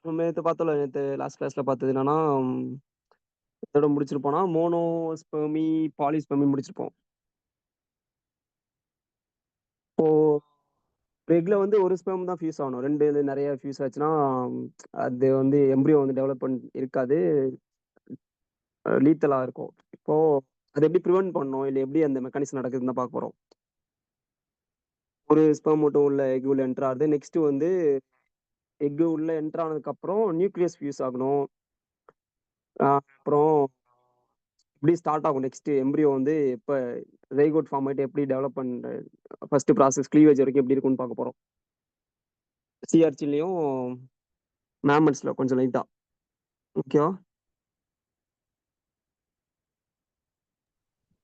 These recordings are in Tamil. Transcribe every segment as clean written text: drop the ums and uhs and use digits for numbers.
நேத்து பார்த்தோம்ல, நேத்து லாஸ்ட் கிளாஸ்ல பார்த்தது என்னன்னா, இதோட முடிச்சிருப்போம்னா, மோனோ ஸ்பெர்மி, பாலிஸ்பெர்மி முடிச்சிருப்போம். இப்போ எக்ல வந்து ஒரு ஸ்பெர்ம் தான் ஃபியூஸ் ஆகணும். 2 இது நெறைய ஃபியூஸ் ஆச்சுன்னா, அது வந்து எம்ப்ரியோ வந்து டெவலப்மென்ட் இருக்காது. லீத்தலா இருக்கும். இப்போ அத எப்படி பிரிவென்ட் பண்ணணும்? இல்ல எப்படி அந்த மெக்கானிசம் நடக்குதுன்னு தான் பார்க்க போறோம். ஒரு ஸ்பெர்ம் மட்டும் உள்ள எக் உள்ள என்டர் ஆகுது. நெக்ஸ்ட் வந்து எக் உள்ள என்டர் ஆனதுக்கப்புறம் நியூக்ளியஸ் ஃபியூஸ் ஆகணும். அப்புறம் எப்படி ஸ்டார்ட் ஆகும் நெக்ஸ்ட் எம்ப்ரியோ வந்து எப்ப ஜைகோட் ஃபார்ம் ஆயிட்டு எப்படி டெவலப் பண்ற ஃபர்ஸ்ட் ப்ராசஸ் க்ளீவேஜ் வரைக்கும் எப்படி இருக்கும்னு பார்க்க போறோம். சிஆர்சிலயும் மேமல்ஸ்ல கொஞ்சம் லைட்டா. ஓகேவா?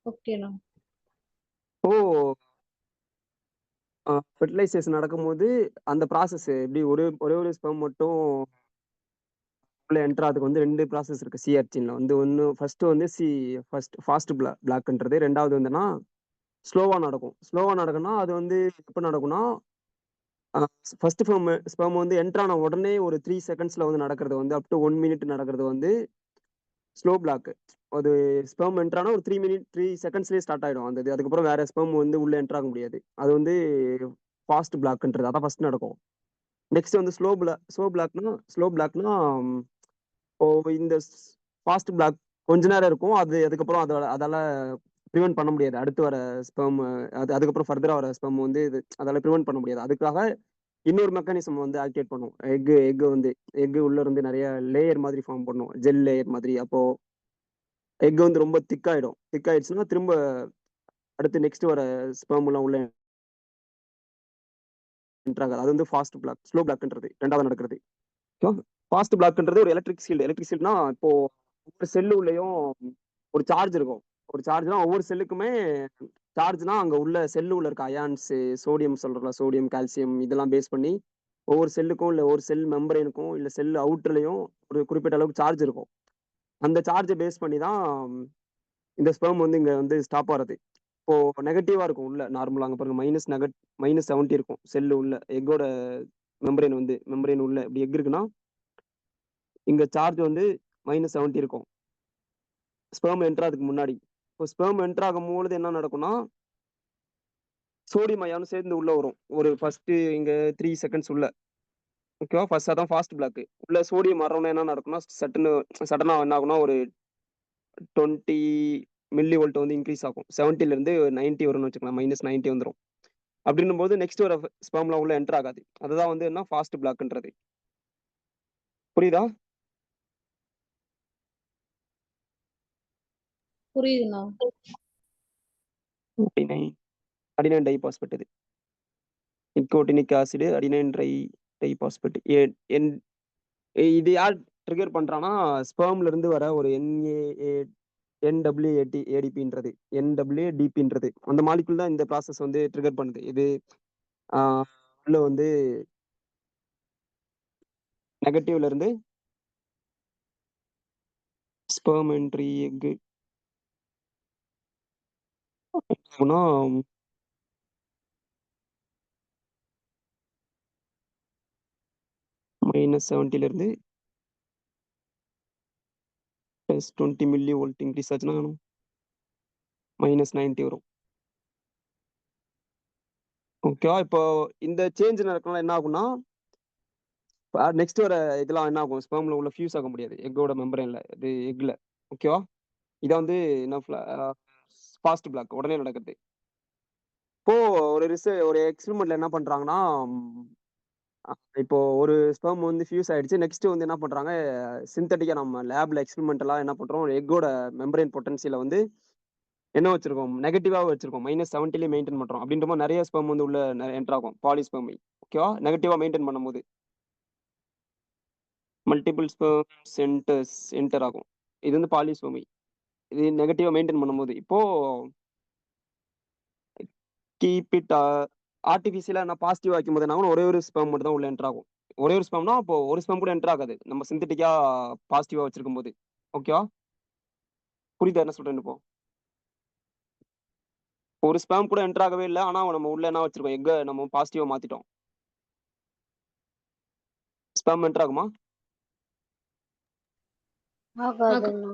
ஓகேண்ணா. இப்போ ஃபெர்டிலைசேஷன் நடக்கும்போது அந்த ப்ராசஸ் எப்படி ஒரே ஒரு ஸ்பெர்ம் மட்டும் உள்ள என்டர் ஆகுறதுக்கு வந்து 2 ப்ராசஸ் இருக்கு சிஆர்சின்ல. வந்து ஒண்ணு ஃபர்ஸ்ட் வந்து ஃபாஸ்ட் பிளாக்ன்றது. 2வது வந்துன்னா ஸ்லோவா நடக்கும். ஸ்லோவா நடக்கும்னா அது வந்து எப்ப நடக்கும்னா, ஃபர்ஸ்ட் ஸ்பெர்ம் வந்து என்டர் ஆன உடனே ஒரு 3 செகண்ட்ஸ்ல வந்து நடக்கிறது வந்து அப் டூ 1 மினிட் நடக்கிறது வந்து ஸ்லோ பிளாக். அது ஸ்பெர்ம் என்டர் ஆனா ஒரு 3 செகண்ட்ஸ்லயே ஸ்டார்ட் ஆயிடும். அந்த இது அதுக்கப்புறம் வேற ஸ்பெர்ம் வந்து உள்ள என்டர் ஆக முடியாது. அது வந்து ஃபாஸ்ட் பிளாக்ன்றது. அதான் ஃபர்ஸ்ட் நடக்கும். நெக்ஸ்ட் வந்து ஸ்லோ பிளாக்னா இப்போ இந்த ஃபாஸ்ட் பிளாக் கொஞ்ச நேரம் இருக்கும். அதுக்கப்புறம் அதால பிரிவென்ட் பண்ண முடியாது. அடுத்து வர ஸ்பெர்ம் அதுக்கப்புறம் ஃபர்தரா வர ஸ்பெர்ம் வந்து அதால பிரிவென்ட் பண்ண முடியாது. அதுக்காக இன்னொரு மெக்கானிசம் வந்து ஆக்டிவேட் பண்ணும். எக் உள்ள இருந்து நிறைய லேயர் மாதிரி ஃபார்ம் பண்ணும். ஜெல் லேயர் மாதிரி. அப்போ எக் வந்து ரொம்ப திக் ஆயிடும். திக் ஆயிடுச்சுன்னா திரும்ப அடுத்து நெக்ஸ்ட் வர ஸ்பெர்ம் எல்லாம் உள்ள என்டர் ஆகாது. அது வந்து ஸ்லோ பிளாக்ன்றது 2வது நடக்கிறது. ஃபாஸ்ட் பிளாக்ன்றது ஒரு எலக்ட்ரிக் ஃபீல்ட்னா இப்போ ஒவ்வொரு செல்லு உள்ளயும் ஒரு சார்ஜ் இருக்கும். ஒரு சார்ஜ்னா ஒவ்வொரு செல்லுக்குமே சார்ஜ்னா அங்க உள்ள செல்லு உள்ள இருக்க அயான்ஸ், சோடியம் சொல்றோம்ல, சோடியம், கால்சியம் இதெல்லாம் பேஸ் பண்ணி ஒவ்வொரு செல்லுக்கும் இல்ல ஒரு செல் மெம்பரேனுக்கும் இல்ல செல் அவுட்டர்லயும் ஒரு குறிப்பிட்ட அளவுக்கு சார்ஜ் இருக்கும். அந்த சார்ஜ பேஸ் பண்ணி தான் இந்த ஸ்பெர்ம் வந்து இங்க வந்து ஸ்டாப் ஆறது. இப்போ நெகட்டிவா இருக்கும் உள்ள நார்மலா அங்க பாருங்க -70 இருக்கும். செல்லு உள்ள எக்கோட மெம்பரேன் உள்ள இப்படி எக் இருக்குன்னா, இங்க சார்ஜ் வந்து -70 இருக்கும். ஸ்பெர்ம் என்டர் ஆகுறதுக்கு முன்னாடி. இப்போ ஸ்பெர்ம் என்டர் ஆகும்பொழுது என்ன நடக்கும்னா, சோடியம் அயானும் சேர்ந்து உள்ள வரும். ஒரு ஃபர்ஸ்ட் இங்க 3 செகண்ட்ஸ் உள்ள. ஓகேவா? அதான் ஃபாஸ்ட் பிளாக். உள்ள சோடியம் வர்றோம்னா என்ன நடக்கும்னா, சடனா என்ன ஆகும்னா ஒரு 20 மில்லி வோல்ட் வந்து இன்கிரீஸ் ஆகும். 70ல இருந்து 90 வரும்னு வச்சுக்கலாம். -90 வந்துரும். அப்படின்னும்போது நெக்ஸ்ட் வர ஸ்பெர்ம்லாம் உள்ள என்டர் ஆகாது. அதுதான் வந்து என்ன ஃபாஸ்ட் பிளாக்ன்றது. புரியுதா? புரியுதுண்ணா. அடினைன் டைபாஸ்பேட் இது. Nicotinic acid, adenine diphosphate. இது யார் ட்ரிகர் பண்றான்னா, ஸ்பெர்ம்ல இருந்து வர ஒரு NWADPன்றது NWDPன்றது அந்த மாலிக்யூல் தான் இந்த ப்ராசஸ் வந்து ட்ரிகர் பண்ணுது. இது உள்ள வந்து நெகட்டிவ்ல இருந்து ஸ்பெர்ம் என்ட்ரி எக் ஆகும்னா -70ல இருந்து +20 மில்லி வோல்ட் இன்க்ரீஸ் ஆச்சுன்னா -90 வரும். ஓகேவா? இப்போ இந்த சேஞ்ச் நடக்கணும்னா என்ன ஆகும்னா, நெக்ஸ்ட் வர இதெல்லாம் என்ன ஆகும்? ஸ்பெர்ம்ல உள்ள ஃபியூஸ் ஆக முடியாது. எக்கோட மெம்பரேன்ல இது எக்ல. ஓகேவா? இதான் வந்து என்ன ஃபாஸ்ட் பிளாக் உடனே நடக்குது. இப்போ ஒரு எக்ஸ்பெரிமெண்ட்ல என்ன பண்றாங்கன்னா, இப்போ ஒரு ஸ்பெர்ம் வந்து ஃபியூஸ் ஆயிடுச்சு. நெக்ஸ்ட் வந்து என்ன பண்றாங்க, சிந்தெடிக்கா நம்ம லேப்ல எக்ஸ்பெரிமெண்டலா என்ன பண்றோம், எக்கோட மெம்பரேன் பொட்டன்ஷியல வந்து என்ன வச்சிருக்கோம், நெகட்டிவாவே வச்சிருக்கோம். -70லயே மெயின்டெயின் பண்றோம். அப்படின்ற போது நிறைய ஸ்பெர்ம் வந்து உள்ள என்டர் ஆகும். பாலிஸ்பெர்மி. ஓகேவா? நெகட்டிவா மெயின்டெயின் பண்ணும்போது மல்டிபிள் ஸ்பெர்ம் என்டர் ஆகும். இது வந்து பாலிஸ்பெர்மி. இது நெகட்டிவா மெயின்டெயின் பண்ணும்போது இப்போ கீப் இட் ஆர்டிஃபிஷியலா நான் பாசிட்டிவ் வைக்கும்போது என்ன ஆகும், ஒரே ஒரு ஸ்பெர்ம் மட்டும் தான் உள்ள என்டர் ஆகும். ஒரே ஒரு ஸ்பெர்ம்னா அப்போ ஒரு ஸ்பெர்ம் கூட என்டர் ஆகாது. நம்ம சிந்தட்டிக்கா பாசிட்டிவா வச்சிருக்கும் போது. ஓகேவா? புரியுதா என்ன சொல்றேன்னு இப்போ? ஒரு ஸ்பெர்ம் கூட என்டர் ஆகவே இல்ல. ஆனா நம்ம உள்ள என்ன வச்சிருக்கோம், எக்க நம்ம பாசிட்டிவா மாத்திட்டோம். ஸ்பெர்ம் என்டர் ஆகுமா? ஆகாதுண்ணா.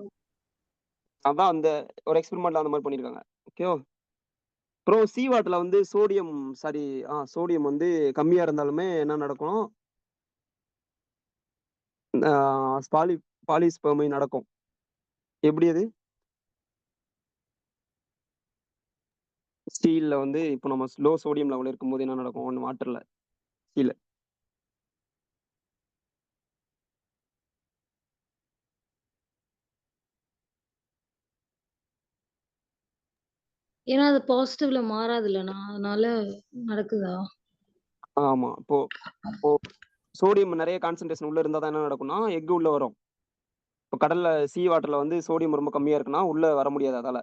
அதான் அந்த ஒரு எக்ஸ்பெரிமெண்ட்ல அந்த மாரி பண்ணியிருக்காங்க. ஓகேவா? அப்புறம் சீ வாட்டர்ல வந்து சோடியம் வந்து கம்மியா இருந்தாலுமே என்ன நடக்கும்? ஆ ஸ்பாலி பாலிஸ்பெர்மி நடக்கும். எப்படி அது? ஸ்டீல்ல வந்து இப்போ நம்ம லோ சோடியம் லெவல் இருக்கும்போது என்ன நடக்கும்? ஒண்ணு வாட்டர்ல கீழ. ஏன்னா அது பாசிட்டிவ்ல மாறாதுல்லண்ணா. அதனால நடக்குதா? ஆமா. இப்போ இப்போ சோடியம் நெறைய கான்சன்ட்ரேஷன் உள்ள இருந்தா தான் என்ன நடக்கும்னா, எக் உள்ள வரும். இப்போ கடல்ல வாட்டர்ல வந்து சோடியம் ரொம்ப கம்மியா இருக்குன்னா, உள்ள வர முடியாது அதால.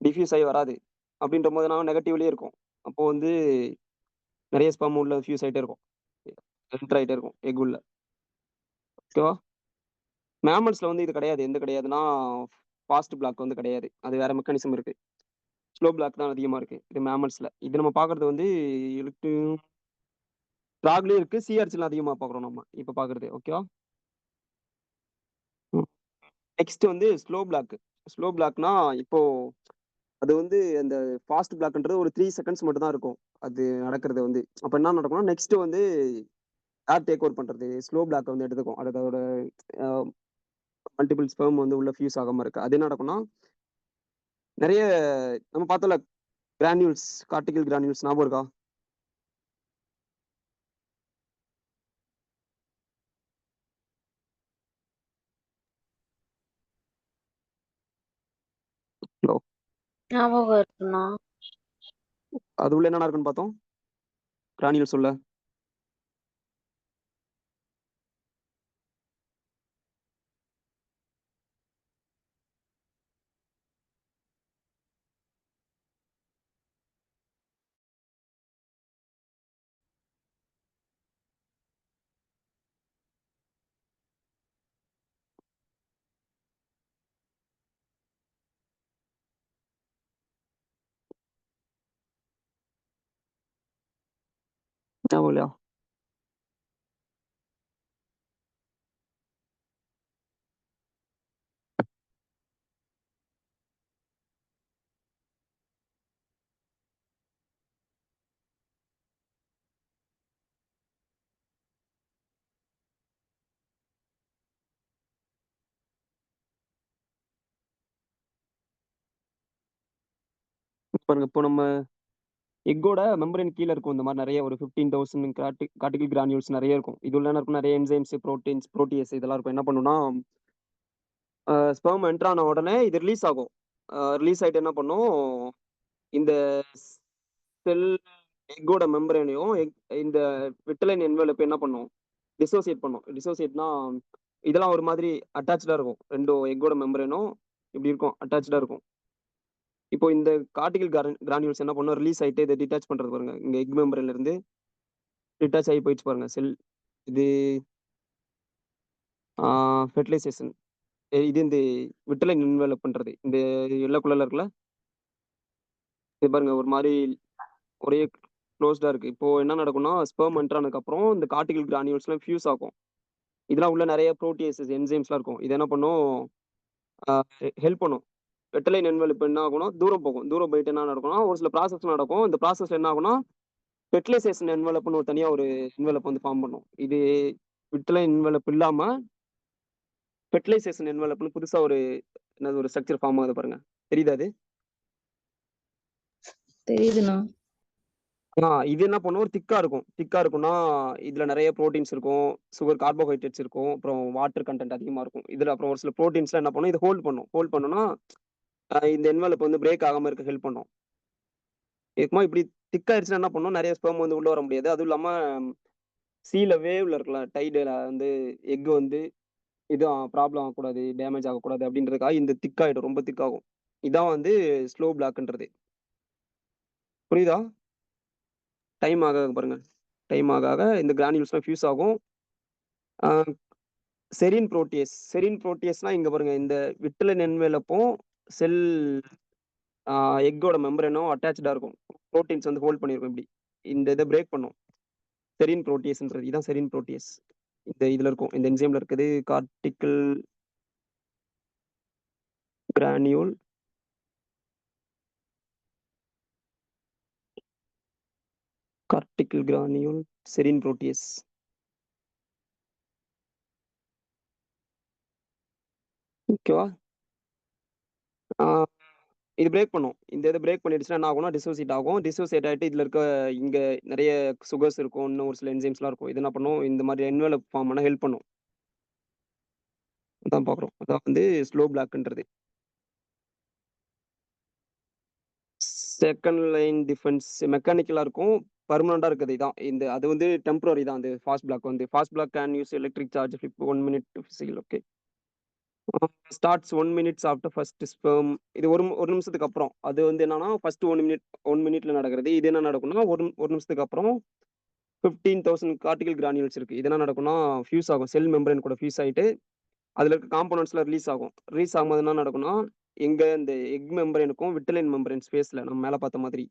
டிஃப்யூஸ் ஆயி வராது. அப்படின்றபோது என்ன நெகட்டிவ்லயே இருக்கும். அப்போ வந்து நெறைய ஸ்பெர்ம் உள்ள ஃபியூஸ் ஆயிட்டே இருக்கும். என்டர் ஆயிட்டே இருக்கும் எக் உள்ள. ஓகேவா? மேம்மல்ஸ்ல வந்து இது கிடையாது. எந்த கிடையாதுன்னா, ஃபாஸ்ட் பிளாக் வந்து கிடையாது. அது வேற மெக்கானிசம் இருக்கு. ஸ்லோ பிளாக் தான் அதிகமா இருக்கு. இது மேம்மல்ஸ்ல. இது நம்ம பார்க்கறது வந்து இருக்கு ஃப்ராக்லயும் இருக்கு. ஆர்ச்சில அதிகமா பார்க்குறோம் நம்ம. இப்ப பார்க்கறது. ஓகேவா? ம். நெக்ஸ்ட் வந்து ஸ்லோ பிளாக். ஸ்லோ பிளாக்னா இப்போ அது வந்து அந்த ஃபாஸ்ட் பிளாக்ன்றது ஒரு 3 செகண்ட்ஸ் மட்டும் தான் இருக்கும். அது நடக்கிறது வந்து. அப்ப என்ன நடக்கும்னா, நெக்ஸ்ட் வந்து ஏர் டேக் ஓவர் பண்றது. ஸ்லோ பிளாக் வந்து எடுத்துக்கும். அதோட அ மல்டிபிள் ஸ்பெர்ம் வந்து உள்ள ஃபியூஸ் ஆகாம இருக்கு. அது என்ன நடக்கும்னா, நெறைய நம்ம பார்த்தோம்ல கிரானியூல்ஸ், கார்டிகல் கிரானியூல்ஸ் ஞாபகம் இருக்கா? ஹலோ. ஞாபகம் இருக்குண்ணா. அது உள்ள என்ன நடக்கும்னு பார்த்தோம்? கிரானியூல்ஸ் உள்ள. ஞாபகம் இல்லையா? பாருங்க, இப்போ நம்ம எக்கோட மெம்பரேன் கீழ இருக்கும். இந்த மாரி நெறைய ஒரு 15,000 கார்டிகல் கிரானியூல்ஸ் நெறைய இருக்கும். இது உள்ள என்ன இருக்கும்? நெறைய என்சைம்ஸ், புரோட்டீன்ஸ், புரோட்டீயஸ் இதெல்லாம் இருக்கும். என்ன பண்ணும்னா, ஸ்பெர்ம் என்டர் ஆன உடனே இது ரிலீஸ் ஆகும். ரிலீஸ் ஆயிட்டு என்ன பண்ணும்? இந்த செல் எக்கோட மெம்பரேனையும் இந்த விட்டலைன் என்வலப் என்ன பண்ணும்? டிசோசியேட் பண்ணும். டிசோசியேட்னா இதெல்லாம் ஒரு மாதிரி அட்டாச்டா இருக்கும். 2 எக்கோட மெம்பரேனும் இப்படி இருக்கும். அட்டாச்டா இருக்கும். இப்போ இந்த கார்டிகல் கிரானியூல்ஸ் என்ன பண்ணும்? ரிலீஸ் ஆயிட்டு இத டிட்டாச் பண்றது பாருங்க. இங்க எக் மெம்பரேன்ல இருந்து டிட்டாச் ஆயி போயிடுச்சு பாருங்க செல். இது ஆ ஃபெர்டிலைசேஷன். இது இந்த விட்டலைன் என்வலப் பண்றது. இந்த எல்லோ கலர்ல இருக்குல்ல? இது பாருங்க ஒரு மாரி ஒரே குளோஸ்டா இருக்கு. இப்போ என்ன நடக்கும்னா, ஸ்பெர்ம் என்டர் ஆனதுக்கப்புறம் இந்த கார்டிகல் கிரானியூல்ஸ்லாம் ஃபியூஸ் ஆகும். இதெல்லாம் உள்ள நெறைய புரோட்டீசஸ், என்சைம்ஸ்லாம் இருக்கும். இது என்ன பண்ணும்? ஆ ஹெல்ப் பண்ணும். வெட்டலைன் என்வலப் என்ன ஆகும்னா, தூரம் போகும். தூரம் போயிட்டு என்ன நடக்கும்னா, ஒரு சில ப்ராசஸ் நடக்கும். இந்த ப்ராசஸ்ல என்ன ஆகும்னா, ஃபெர்டிலைசேஷன் என்வலப்ன்னு ஒரு தனியா ஒரு என்வலப் வந்து ஃபார்ம் பண்ணும். இது விட்டலைன் என்வலப் இல்லாம, ஃபெர்டிலைசேஷன் என்வலப்ன்னு புதுசா ஒரு என்னது ஒரு ஸ்ட்ரக்சர் ஃபார்ம் ஆகுது பாருங்க. தெரியுதா அது? தெரியுதுண்ணா. இது என்ன பண்ணும்? ஒரு திக்கா இருக்கும். திக்கா இருக்கும்னா, இதுல நெறைய புரோட்டீன்ஸ் இருக்கும். சுகர் கார்போஹைட்ரேட்ஸ் இருக்கும். அப்புறம் வாட்டர் கன்டென்ட் அதிகமா இருக்கும். இதுல அப்புறம் ஒரு சில புரோட்டீன்ஸ்லாம் என்ன பண்ணும்? இத ஹோல்ட் பண்ணும். ஹோல்ட் பண்ணும்னா, இந்த என்வலப் வந்து பிரேக் ஆகாம இருக்க ஹெல்ப் பண்ணும். இருக்குமா இப்படி திக் ஆயிடுச்சுன்னா என்ன பண்ணும்? நெறைய ஸ்பெர்ம் வந்து உள்ள வர முடியாது. அதுவும் இல்லாம வேவ்ல இருக்குல்ல, டைடுல வந்து எக் வந்து எதுவும் ப்ராப்ளம் ஆகக்கூடாது, டேமேஜ் ஆகக்கூடாது அப்படின்றதுக்காக இந்த திக் ஆயிடும். ரொம்ப திக் ஆகும். இதான் வந்து ஸ்லோ பிளாக்ன்றது. புரியுதா? டைம் ஆக ஆக பாருங்க. டைம் ஆக ஆக இந்த கிரானியூல்ஸ்லாம் ஃபியூஸ் ஆகும். ஆ செரின் புரோட்டியஸ்னா இங்க பாருங்க. இந்த விட்டலின் என்வலப்பும் செல் ஆ எக்கோட மெம்பரேனும் அட்டாச்டா இருக்கும். புரோட்டீன்ஸ் வந்து ஹோல்ட் பண்ணியிருக்கும் இப்படி. இந்த இத பிரேக் பண்ணும். செரின் புரோட்டியஸ்ன்றது. இதான் செரின் புரோட்டியஸ். இதுல இருக்கும். இந்த என்சைம்ல இருக்குது. Cortical granule, cortical granule, serine protease. ஓகேவா? இது பிரேக் பண்ணும். இந்த இதை பிரேக் பண்ணிடுச்சுன்னா என்ன ஆகும்னா டிசோசியேட் ஆகும். டிசோசியேட் ஆகிட்டு இதில் இருக்க இங்கே நிறைய சுகர்ஸ் இருக்கும், இன்னும் ஒரு சில என்சைம்ஸ்லாம் இருக்கும். இது என்ன பண்ணும், இந்த மாதிரி என்வலப் ஃபார்ம் பண்ண ஹெல்ப் பண்ணும். அதான் பார்க்குறோம். அதான் வந்து ஸ்லோ பிளாக்ன்றது. செகண்ட் லைன் டிஃபென்ஸ் மெக்கானிக்கலாக இருக்கும், பர்மனண்டாக இருக்குது. இதான் இந்த அது வந்து டெம்பரரி தான். அந்த ஃபாஸ்ட் பிளாக் வந்து fast block can use electric charge 1 minute physical. Okay. Starts 1 minutes after first sperm. இது ஒரு நிமிஷத்துக்கு அப்புறம். அது வந்து என்னன்னா ஃபர்ஸ்ட் 1 மினிட்ல நடக்கிறது. இது என்ன நடக்கும்னா ஒரு நிமிஷத்துக்கு அப்புறம் 15,000 கார்டிகல் கிரானியூல்ஸ் இருக்கு. இது என்ன நடக்கும்னா ஃபியூஸ் ஆகும். செல் மெம்பரேன் கூட ஃபியூஸ் ஆகிட்டு அதில் இருக்க காம்பனன்ட்ஸ்லாம் ரிலீஸ் ஆகும். ரிலீஸ் ஆகும்போது என்ன நடக்கும்னா எங்க இந்த எக் மெம்பரேனுக்கும் விட்டலைன் மெம்பரேன் ஸ்பேஸ்ல நம்ம மேலே பார்த்த மாதிரி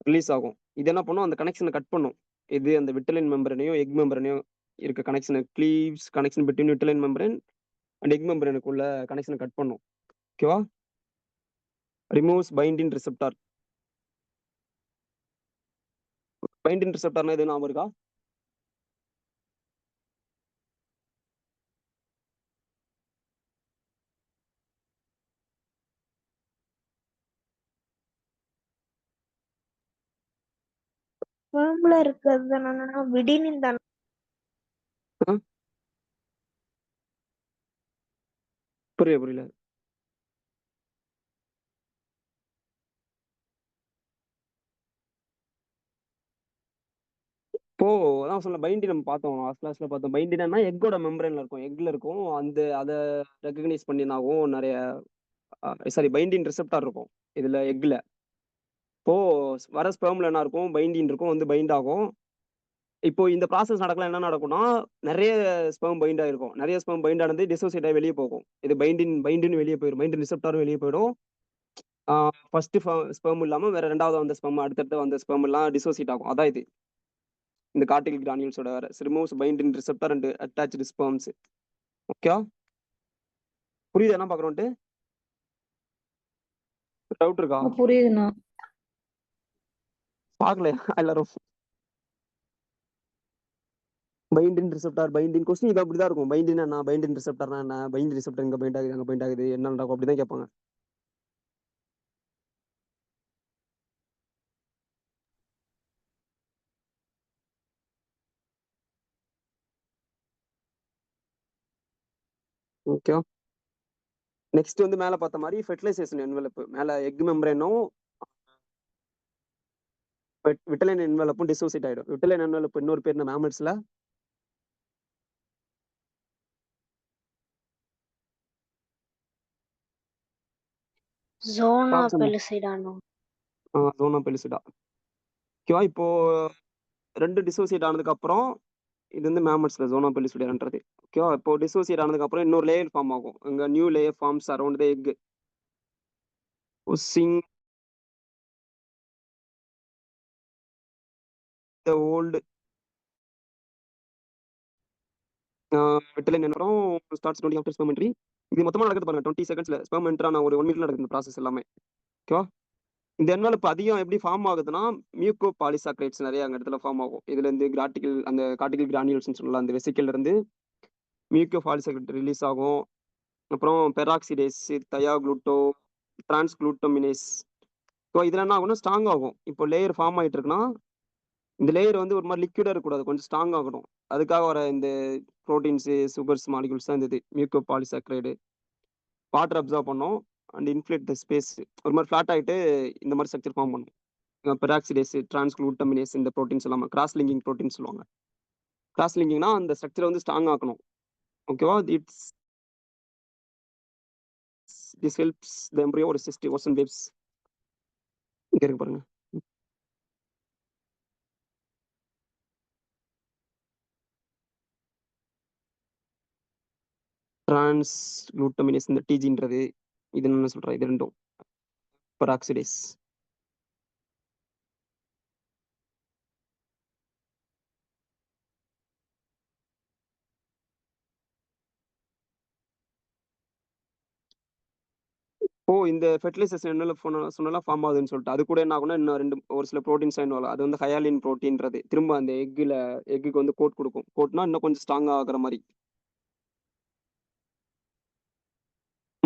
ரிலீஸ் ஆகும். இது என்ன பண்ணும், அந்த கனெக்ஷனை கட் பண்ணும். இது அந்த விட்டலைன் மெம்பரனையும் எக் மெம்பரனையும் இருக்க கனெக்ஷனை cleaves connection between vitelline membrane and egg மெம்பரேனுக்குள்ள கனெக்ஷனை கட் பண்ணும். ஓகேவா? Removes binding receptor. பைண்டிங் ரிசெப்டார்னா எது ஞாபகம் இருக்கா? ஸ்பெர்ம்ல இருக்கிறது என்னன்னா விடினின் தான். புரியல. இப்போ அதான் சொல்ல பைண்டிங் நம்ம பார்த்தோம், கிளாஸ்ல பார்த்தோம். பைண்டினா எக்கோட மெம்பரேன்ல இருக்கும், எக்ல இருக்கும். அந்த அதை ரெகக்னைஸ் பண்ணினாகும் நிறைய சாரி பைண்டிங் ரிசெப்டார் இருக்கும் இதுல எக்ல. இப்போ வர ஸ்பெர்ம்ல என்ன இருக்கும், பைண்டிங் இருக்கும், வந்து பைண்ட் ஆகும். இப்போ இந்த ப்ராசஸ் நடக்கலாம் என்ன நடக்கும்னா நிறைய ஸ்பெர்ம் பைண்ட் ஆயிருக்கும். நிறைய ஸ்பெர்ம் பைண்ட் ஆனது டிசோசியேட் ஆகி வெளியே போகும். இது பைண்டின் வெளியே போயிடும், பைண்டின் ரிசெப்டாரும் வெளியே போயிடும். ஃபர்ஸ்ட் ஸ்பெர்ம் இல்லாம வேற ரெண்டாவது வந்த ஸ்பெர்ம் அடுத்தடுத்து வந்த ஸ்பெர்ம் எல்லாம் டிசோசியேட் ஆகும். அதான் இது இந்த கார்டிகல் கிரானியூல்ஸோட வேற removes binding receptor and attached sperms. Okay, புரியுது என்ன பாக்குறோம்ட்டு? டவுட் இருக்கா? புரியுதுண்ணா. பார்க்கல எல்லாரும். பைண்டிங் ரிசெப்டார் பைண்டிங் கொஸ்டின் இது அப்படிதான் இருக்கும். பைண்டிங் என்ன, பைண்டிங் ரிசெப்டார்னா என்ன, பைண்டிங் ரிசெப்டர் எங்க பைண்ட் ஆகுது, அங்க பைண்ட் ஆகுது, என்ன நடக்கும் அப்படிதான் கேட்பாங்க. ஓகே, நெக்ஸ்ட் வந்து மேல பார்த்த மாதிரி ஃபெர்டிலைசேஷன் என்வலப். மேல எக் மெம்பரேனும் விட்டலைன் என்வலப்பும் டிசோசியேட் ஆயிடும். விட்டலைன் என்வலப் இன்னொரு பேர் என்ன மேமல்ஸ்ல? ஜோனா பெலுசிடானோ. ஜோனா பெலிசிடா. ஓகேவா? இப்போ ரெண்டு டிசோசியேட் ஆனதுக்கு அப்புறம் இது வந்து மேமல்ஸ்ல ஜோனா பெலிசிடான்றது. ஓகேவா? இப்போ டிசோசியேட் ஆனதுக்கு அப்புறம் இன்னொரு லேயர் ஃபார்ம் ஆகும். அங்க new layer forms around the egg. Pushing the old vitelline என்னும் ஸ்டார்ட்ஸ் 20 ஆஃப்டர் ஸ்பெர்ம் என்ட்ரி. இது மொத்தமா நடக்குது பாருங்க 20 செகண்ட்ஸ்ல. ஸ்பெர்ம் என்ட்ரி ஆன ஒரு 1 மினிட்ல நடக்குது இந்த ப்ராசஸ் எல்லாமே. ஓகேவா? இந்த என்வலப் அதிகம் எப்படி ஃபார்ம் ஆகுதுன்னா மியூக்கோ பாலிசாக்ரைட்ஸ் நிறைய அங்க இடத்துல ஃபார்ம் ஆகும். இதுல இருந்து கிராட்டிகல் அந்த கார்டிகல் கிரானியூல்ஸ் சொல்லலாம். அந்த வெசிக்கல்ல இருந்து மியூக்கோ பாலிசாக்ரைட் ரிலீஸ் ஆகும். அப்புறம் பெராக்சிடேஸ், தயாகுளூட்டோ, டிரான்ஸ்குளூட்டோமினேஸ். ஸோ இதுல என்ன ஆகும்னா ஸ்ட்ராங் ஆகும். இப்போ லேயர் ஃபார்ம் ஆயிட்டு இருக்குன்னா இந்த லேயர் வந்து ஒரு மாதிரி லிக்விடா இருக்கக்கூடாது, கொஞ்சம் ஸ்ட்ராங் ஆகணும். அதுக்காக வர இந்த ப்ரோட்டீன்ஸ், சுகர்ஸ், மாலிகூல்ஸ் தான் இந்த மியூக்கோ பாலிசாக்ரைடு வாட்டர் அப்சர்வ் பண்ணும் அண்ட் இன்ஃப்ளேட் த ஸ்பேஸ். ஒரு மாதிரி ஃபிளாட் ஆகிட்டு இந்த மாதிரி ஸ்ட்ரக்சர் ஃபார்ம் பண்ணும். பெராக்சிடேஸ், டிரான்ஸ்குளூட்டமினேஸ் இந்த ப்ரோட்டீன்ஸ் எல்லாம் கிராஸ் லிங்கிங் ப்ரோட்டீன் சொல்லுவாங்க. கிராஸ் லிங்கிங்னா அந்த ஸ்ட்ரக்சரை வந்து ஸ்ட்ராங் ஆக்கணும். ஓகேவா? திஸ் ஹெல்ப்ஸ் த எம்ப்ரியோ ஒரு சிஸ்டி ஓசன் வேவ்ஸ். இங்க இருக்கு பாருங்க. டிரான்ஸ்குளூட்டமினேஸ் இந்த டிஜின்றது இது என்ன சொல்றேன், இது ரெண்டும் பெராக்சிடேஸ். இந்த ஃபெர்டிலைசேஷன் என்னல சொன்னலாம் ஃபார்ம் ஆகுதுன்னு சொல்லிட்டு. அது கூட என்ன ஆகும்னா, இன்னும் ஒரு சில புரோட்டீன்ஸ் இன்வால்வ். அது வந்து ஹயாலின் புரோட்டீன்றது. திரும்ப அந்த எக்குக்கு வந்து கோட் குடுக்கும். கோட்னா இன்னும் கொஞ்சம் ஸ்ட்ராங்கா ஆகுற மாரி.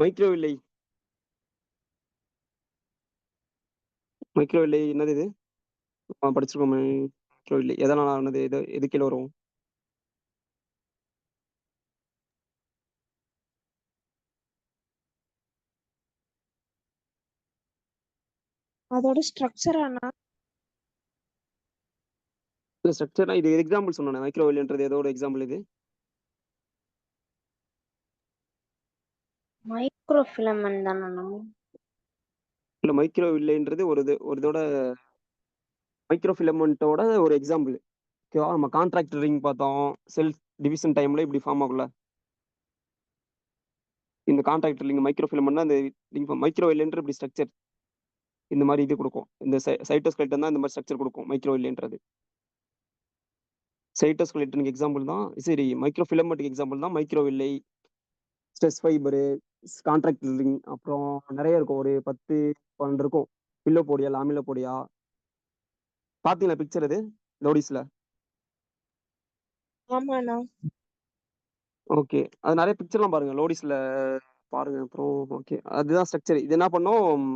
மைக்ரோவில்லை. மைக்ரோவில்லை என்னது இது? படிச்சிருக்கோமே. மைக்ரோவில்லை எதனால ஆனது? எது கீழ வரும்? அதோட ஸ்ட்ரக்சர் அண்ணா. இல்ல ஸ்ட்ரக்சர்னா இது எக்ஸாம்பிள் சொன்னேனே. மைக்ரோவில்லைன்றது எதோட எக்ஸாம்பிள் இது? மைக்ரோ ஃபிலமெண்ட் தானண்ணா. இல்ல மைக்ரோவில்லைன்றது ஒரு இதோட மைக்ரோ ஃபிலமென்ட்டோட ஒரு எக்ஸாம்பிள். ஓகேவா? நம்ம கான்ட்ராக்ட் ரிங் பார்த்தோம். செல் டிவிஷன் டைம்ல இப்படி ஃபார்ம் ஆகும்ல. இந்த கான்ட்ராக்ட் ரிங் மைக்ரோ ஃபிலமென்ட்னா அந்த ரிங் மைக்ரோவில்லைன்ற இப்படி ஸ்ட்ரக்சர். இந்த மாரி இது குடுக்கும். இந்த சைட்டோஸ்கெலட்டன் தான் இந்த மாரி ஸ்ட்ரக்சர் குடுக்கும். மைக்ரோவில்லைன்றது. சைட்டோஸ்கெலட்டனுக்கு எக்ஸாம்பிள் தான் சரி மைக்ரோ ஃபிலமென்ட்க்கு எக்ஸாம்பிள் தான் மைக்ரோவில்லை, ஸ்ட்ரெஸ் ஃபைபரு, கான்ட்ராக்ட் ரிங் அப்புறம் நெறைய இருக்கும். ஒரு 10, 12 இருக்கும். பில்லோபோடியா, லாமில்லோபோடியா. பார்த்தீங்களா பிக்சர் அது? லோடிஸ்ல. ஆமாண்ணா. ஓகே. அது நெறைய பிக்சர்லாம் பாருங்க. லோடிஸ்ல பாருங்க. அப்புறம் ஓகே. அதுதான் ஸ்ட்ரக்சர். இது என்ன பண்ணும்,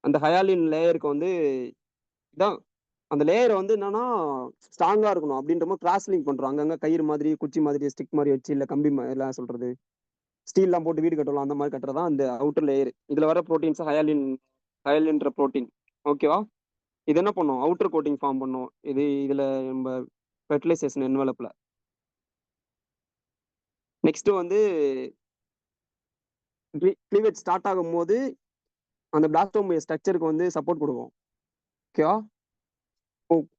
அந்த ஹயாலின் லேயருக்கு வந்து இதான் அந்த லேயர வந்து என்னன்னா, ஸ்ட்ராங்கா இருக்கணும் அப்படின்ற மாரி கிராஸ் லிங்க் பண்றோம். அங்கங்க கயிறு மாதிரி, குச்சி மாதிரி, ஸ்டிக் மாரி வச்சு, இல்ல கம்பி எல்லாம் சொல்றது. ஸ்டீல்லாம் போட்டு வீடு கட்டுவோம்ல, அந்த மாரி கட்டுறது தான் அந்த அவுட்டர் லேயர். இதுல வர புரோட்டீன்ஸ் ஹயாலின்ற புரோட்டீன். ஓகேவா? இது என்ன பண்ணும்? அவுட்டர் கோட்டிங் ஃபார்ம் பண்ணும். இதுல நம்ம ஃபெர்டிலைசேஷன் என்வலப்ல. நெக்ஸ்ட் வந்து க்ளீவேஜ் ஸ்டார்ட் ஆகும்போது அந்த பிளாஸ்டோம் ஸ்ட்ரக்சருக்கு வந்து சப்போர்ட் குடுக்கும். ஓகேவா?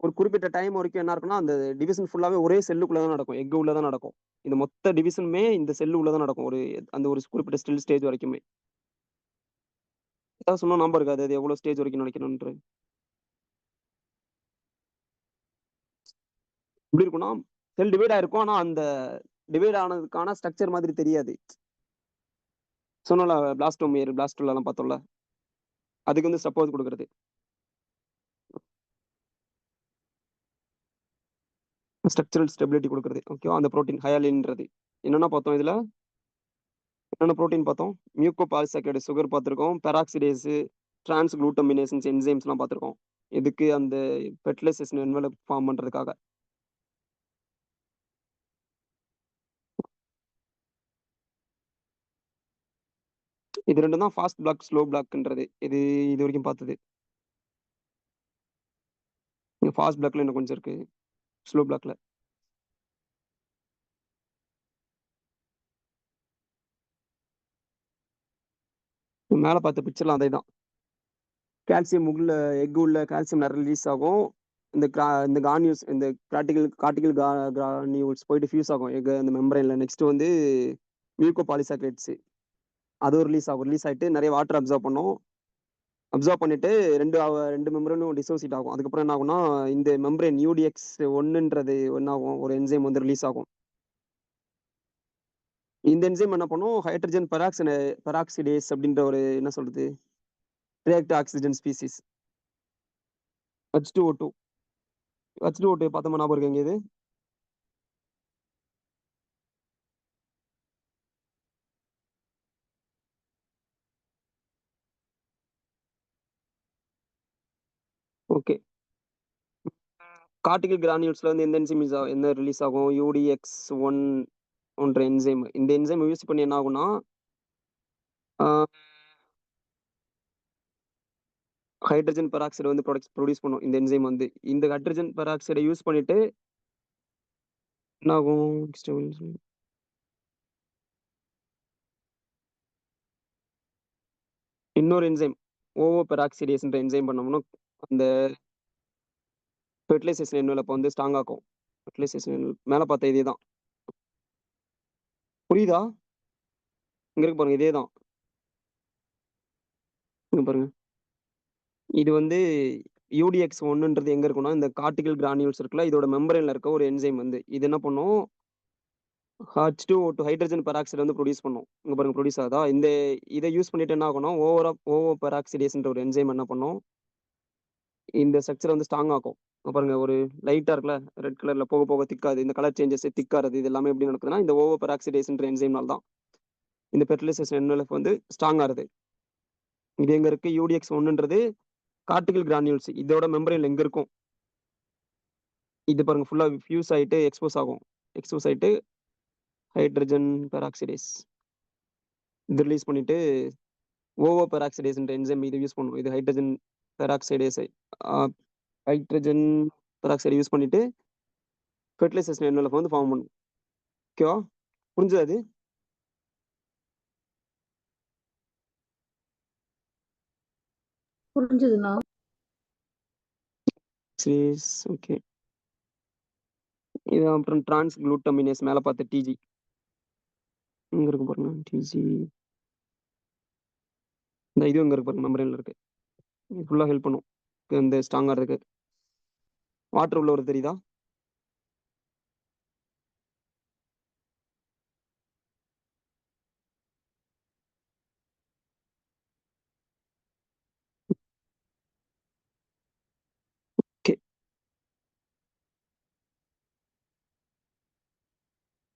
ஒரு குறிப்பிட்ட டைம் வரைக்கும் என்ன இருக்கும்னா, அந்த டிவிஷன் ஃபுல்லாவே ஒரே செல்லுக்குள்ள தான் நடக்கும். எக் உள்ள தான் நடக்கும். இந்த மொத்த டிவிஷனுமே இந்த செல் உள்ள தான் நடக்கும். அந்த ஒரு குறிப்பிட்ட ஸ்டேஜ் வரைக்குமே. ஏதாவது சொன்னா ஞாபகம் இருக்காது. அது எவ்வளவு ஸ்டேஜ் வரைக்கும் நடக்கணும்ன்று. எப்படி இருக்கும்னா, செல் டிவைட் ஆயிருக்கும். ஆனா அந்த டிவைட் ஆனதுக்கான ஸ்ட்ரக்சர் மாதிரி தெரியாது. சொன்னோம்ல பிளாஸ்டுலாலாம் பார்த்தோம்ல. அதுக்கு வந்து சப்போர்ட் குடுக்குறது. ஸ்ட்ரக்சரல் ஸ்டெபிலிட்டி குடுக்குறது. ஓகேவா? அந்த புரோட்டீன் ஹயாலின்றது. என்னென்ன பார்த்தோம் இதுல? என்னென்ன புரோட்டீன் பார்த்தோம்? மியூகோபாலிசாக்கரைடு சுகர் பார்த்திருக்கோம். பெராக்சிடேஸ், டிரான்ஸ் குளூட்டமினேசன்ஸ் என்சைம்ஸ்லாம் பார்த்திருக்கோம். இதுக்கு அந்த ஃபெர்டிலைசேஷன் என்வலப் ஃபார்ம் பண்றதுக்காக. இது 2ம் தான் ஃபாஸ்ட் பிளாக், ஸ்லோ பிளாக்ன்றது. இது வரைக்கும் பார்த்தது. ஃபாஸ்ட் பிளாக்ல இன்னும் கொஞ்சம் இருக்கு. ஸ்லோ பிளாக்ல. மேல பார்த்த பிக்சர்லாம் அதேதான். கால்சியம் எக் உள்ள கால்சியம் நிறைய ரிலீஸ் ஆகும். இந்த கான்யூல்ஸ் இந்த கார்டிகல் கிரானியூல்ஸ் போயிட்டு ஃபியூஸ் ஆகும் எக் அந்த மெம்பரேன்ல. நெக்ஸ்ட் வந்து மியூகோபாலிசாக்கரைட்ஸ் அதுவும் ரிலீஸ் ஆகும். ரிலீஸ் ஆயிட்டு நிறைய வாட்டர் அப்சர்வ் பண்ணும். அப்சர்வ் பண்ணிட்டு 2 மெம்பரேனும் டிசோசியேட் ஆகும். அதுக்கப்புறம் என்ன ஆகும்னா, இந்த மெம்பரேன் UDX 1ன்றது என்ன ஆகும், ஒரு என்சைம் வந்து ரிலீஸ் ஆகும். இந்த என்சைம் என்ன பண்ணும், ஹைட்ரஜன் பெராக்சிடேஸ் அப்படின்ற ஒரு என்ன சொல்றது, reactive oxygen species H2O2. H2O2 பார்த்தோமா ஞாபகம் இருக்கு எங்க இது? ஓகே. கார்டிகல் கிரானியூல்ஸ்ல வந்து எந்த என்சைம் என்ன ரிலீஸ் ஆகும்? UDX1 ஒன்ற என்சைம். இந்த என்சைம் யூஸ் பண்ணி என்ன ஆகும்னா, ஹைட்ரஜன் பெராக்சைடு வந்து ப்ரொடியூஸ் பண்ணும் இந்த என்சைம் வந்து. இந்த ஹைட்ரஜன் பெராக்சைடை யூஸ் பண்ணிட்டு என்ன ஆகும்? இன்னொரு என்சைம் ஓவோ பெராக்சிடேஸ்ன்ற என்சைம் பண்ணோம்னா அந்த ஃபெர்டிலைசேஷன் என்வலப்ப வந்து ஸ்ட்ராங் ஆக்கும். ஃபெர்டிலைசேஷன் மேல பார்த்த இதே தான். புரியுதா? இங்க இருக்கு பாருங்க. இதே தான். இங்க பாருங்க. இது வந்து UDX1ன்றது எங்க இருக்கும்னா, இந்த கார்டிகல் கிரானியூல்ஸ் இருக்குல்ல, இதோட மெம்பரேன்ல இருக்க ஒரு என்சைம் வந்து. இது என்ன பண்ணும், H2O2 ஹைட்ரஜன் பெராக்சைடு வந்து ப்ரொடியூஸ் பண்ணும். இங்க பாருங்க ப்ரொடியூஸ் ஆகுதா? இத யூஸ் பண்ணிட்டு என்ன ஆகும்னா, ஓவோ பெராக்சிடேஸ்ன்ற ஒரு என்சைம் என்ன பண்ணும், இந்த ஸ்ட்ரக்சர வந்து ஸ்ட்ராங் ஆக்கும். இங்க பாருங்க ஒரு லைட்டா இருக்குல்ல, ரெட் கலர்ல போக போக திக்காகுது. இந்த கலர் சேஞ்சஸ் திக்காறது இது எல்லாமே எப்படி நடக்குதுன்னா, இந்த ஓவோ பெராக்சிடேஸ்ன்ற என்சைம்னால தான். இந்த பெர்டிலைசேஷன் என்வலப் வந்து ஸ்ட்ராங் ஆகுது. இது எங்க இருக்கு? UDX1ன்றது கார்டிகல் கிரானியூல்ஸ். இதோட மெம்பரேன்ல எங்க இருக்கும்? இது பாருங்க ஃபுல்லா ஃபியூஸ் ஆயிட்டு எக்ஸ்போஸ் ஆகும். எக்ஸ்போஸ் ஆயிட்டு ஹைட்ரஜன் பெராக்சிடேஸ். இது ரிலீஸ் பண்ணிட்டு ஓவோ பெராக்சிடேஸ்ன்ற என்சைம் இத யூஸ் பண்ணும். இது hydrogen peroxidase uh hydrogen peroxide use பண்ணிட்டு ஃபெர்டிலைசேஷன் என்வலப் வந்து ஃபார்ம் பண்ணும். ஓகேவா? புரிஞ்சதா இது? புரிஞ்சுதுண்ணா. சீஸ் ஓகே. இது அப்புறம் டிரான்ஸ் குளூட்டமினேஸ் மேல பார்த்த டிஜி. இங்க இருக்கு பாருங்க டிஜி. இந்த இது இங்க இருக்கு பாருங்க மெம்பரேன்ல இருக்கு. இது ஃபுல்லா ஹெல்ப் பண்ணும். இந்த ஸ்ட்ராங் ஆறதுக்கு. வாட்டர் உள்ள வருது தெரியுதா? ஓகே.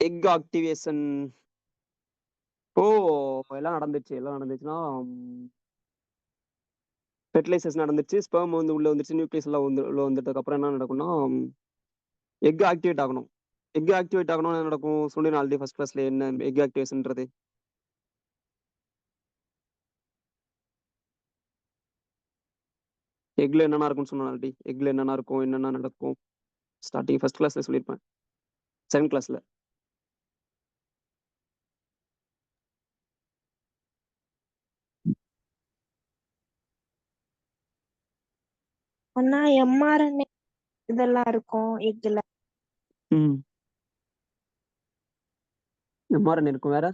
எக் ஆக்டிவேஷன் ஓ! எல்லாம் நடந்துச்சு. எல்லாம் நடந்துச்சுன்னா, ஃபெர்டிலைசேஷன் நடந்துச்சு. ஸ்பெர்ம் வந்து உள்ள வந்துருச்சு. நியூக்ளியஸ் எல்லாம் வந்து உள்ள வந்துட்டதுக்கு அப்புறம் என்ன நடக்கும்னா, எக் ஆக்டிவேட் ஆகணும். எக் ஆக்டிவேட் ஆகணும்னா என்ன நடக்கும்? சொன்னேன் ஆல்ரெடி ஃபர்ஸ்ட் கிளாஸ்ல என்ன எக் ஆக்டிவேஷன்றது. எக்ல என்னென்ன இருக்கும்னு சொன்னேன் ஆல்ரெடி. எக்ல என்னென்ன இருக்கும், என்னென்ன நடக்கும். ஸ்டார்டிங் ஃபர்ஸ்ட் கிளாஸ்ல சொல்லியிருப்பேன். செகண்ட் கிளாஸ்ல. ஆனா mRNA இதெல்லாம் இருக்கும் எக்ல. ம். எம்ஆர்என்ஏ இருக்கும். வேற?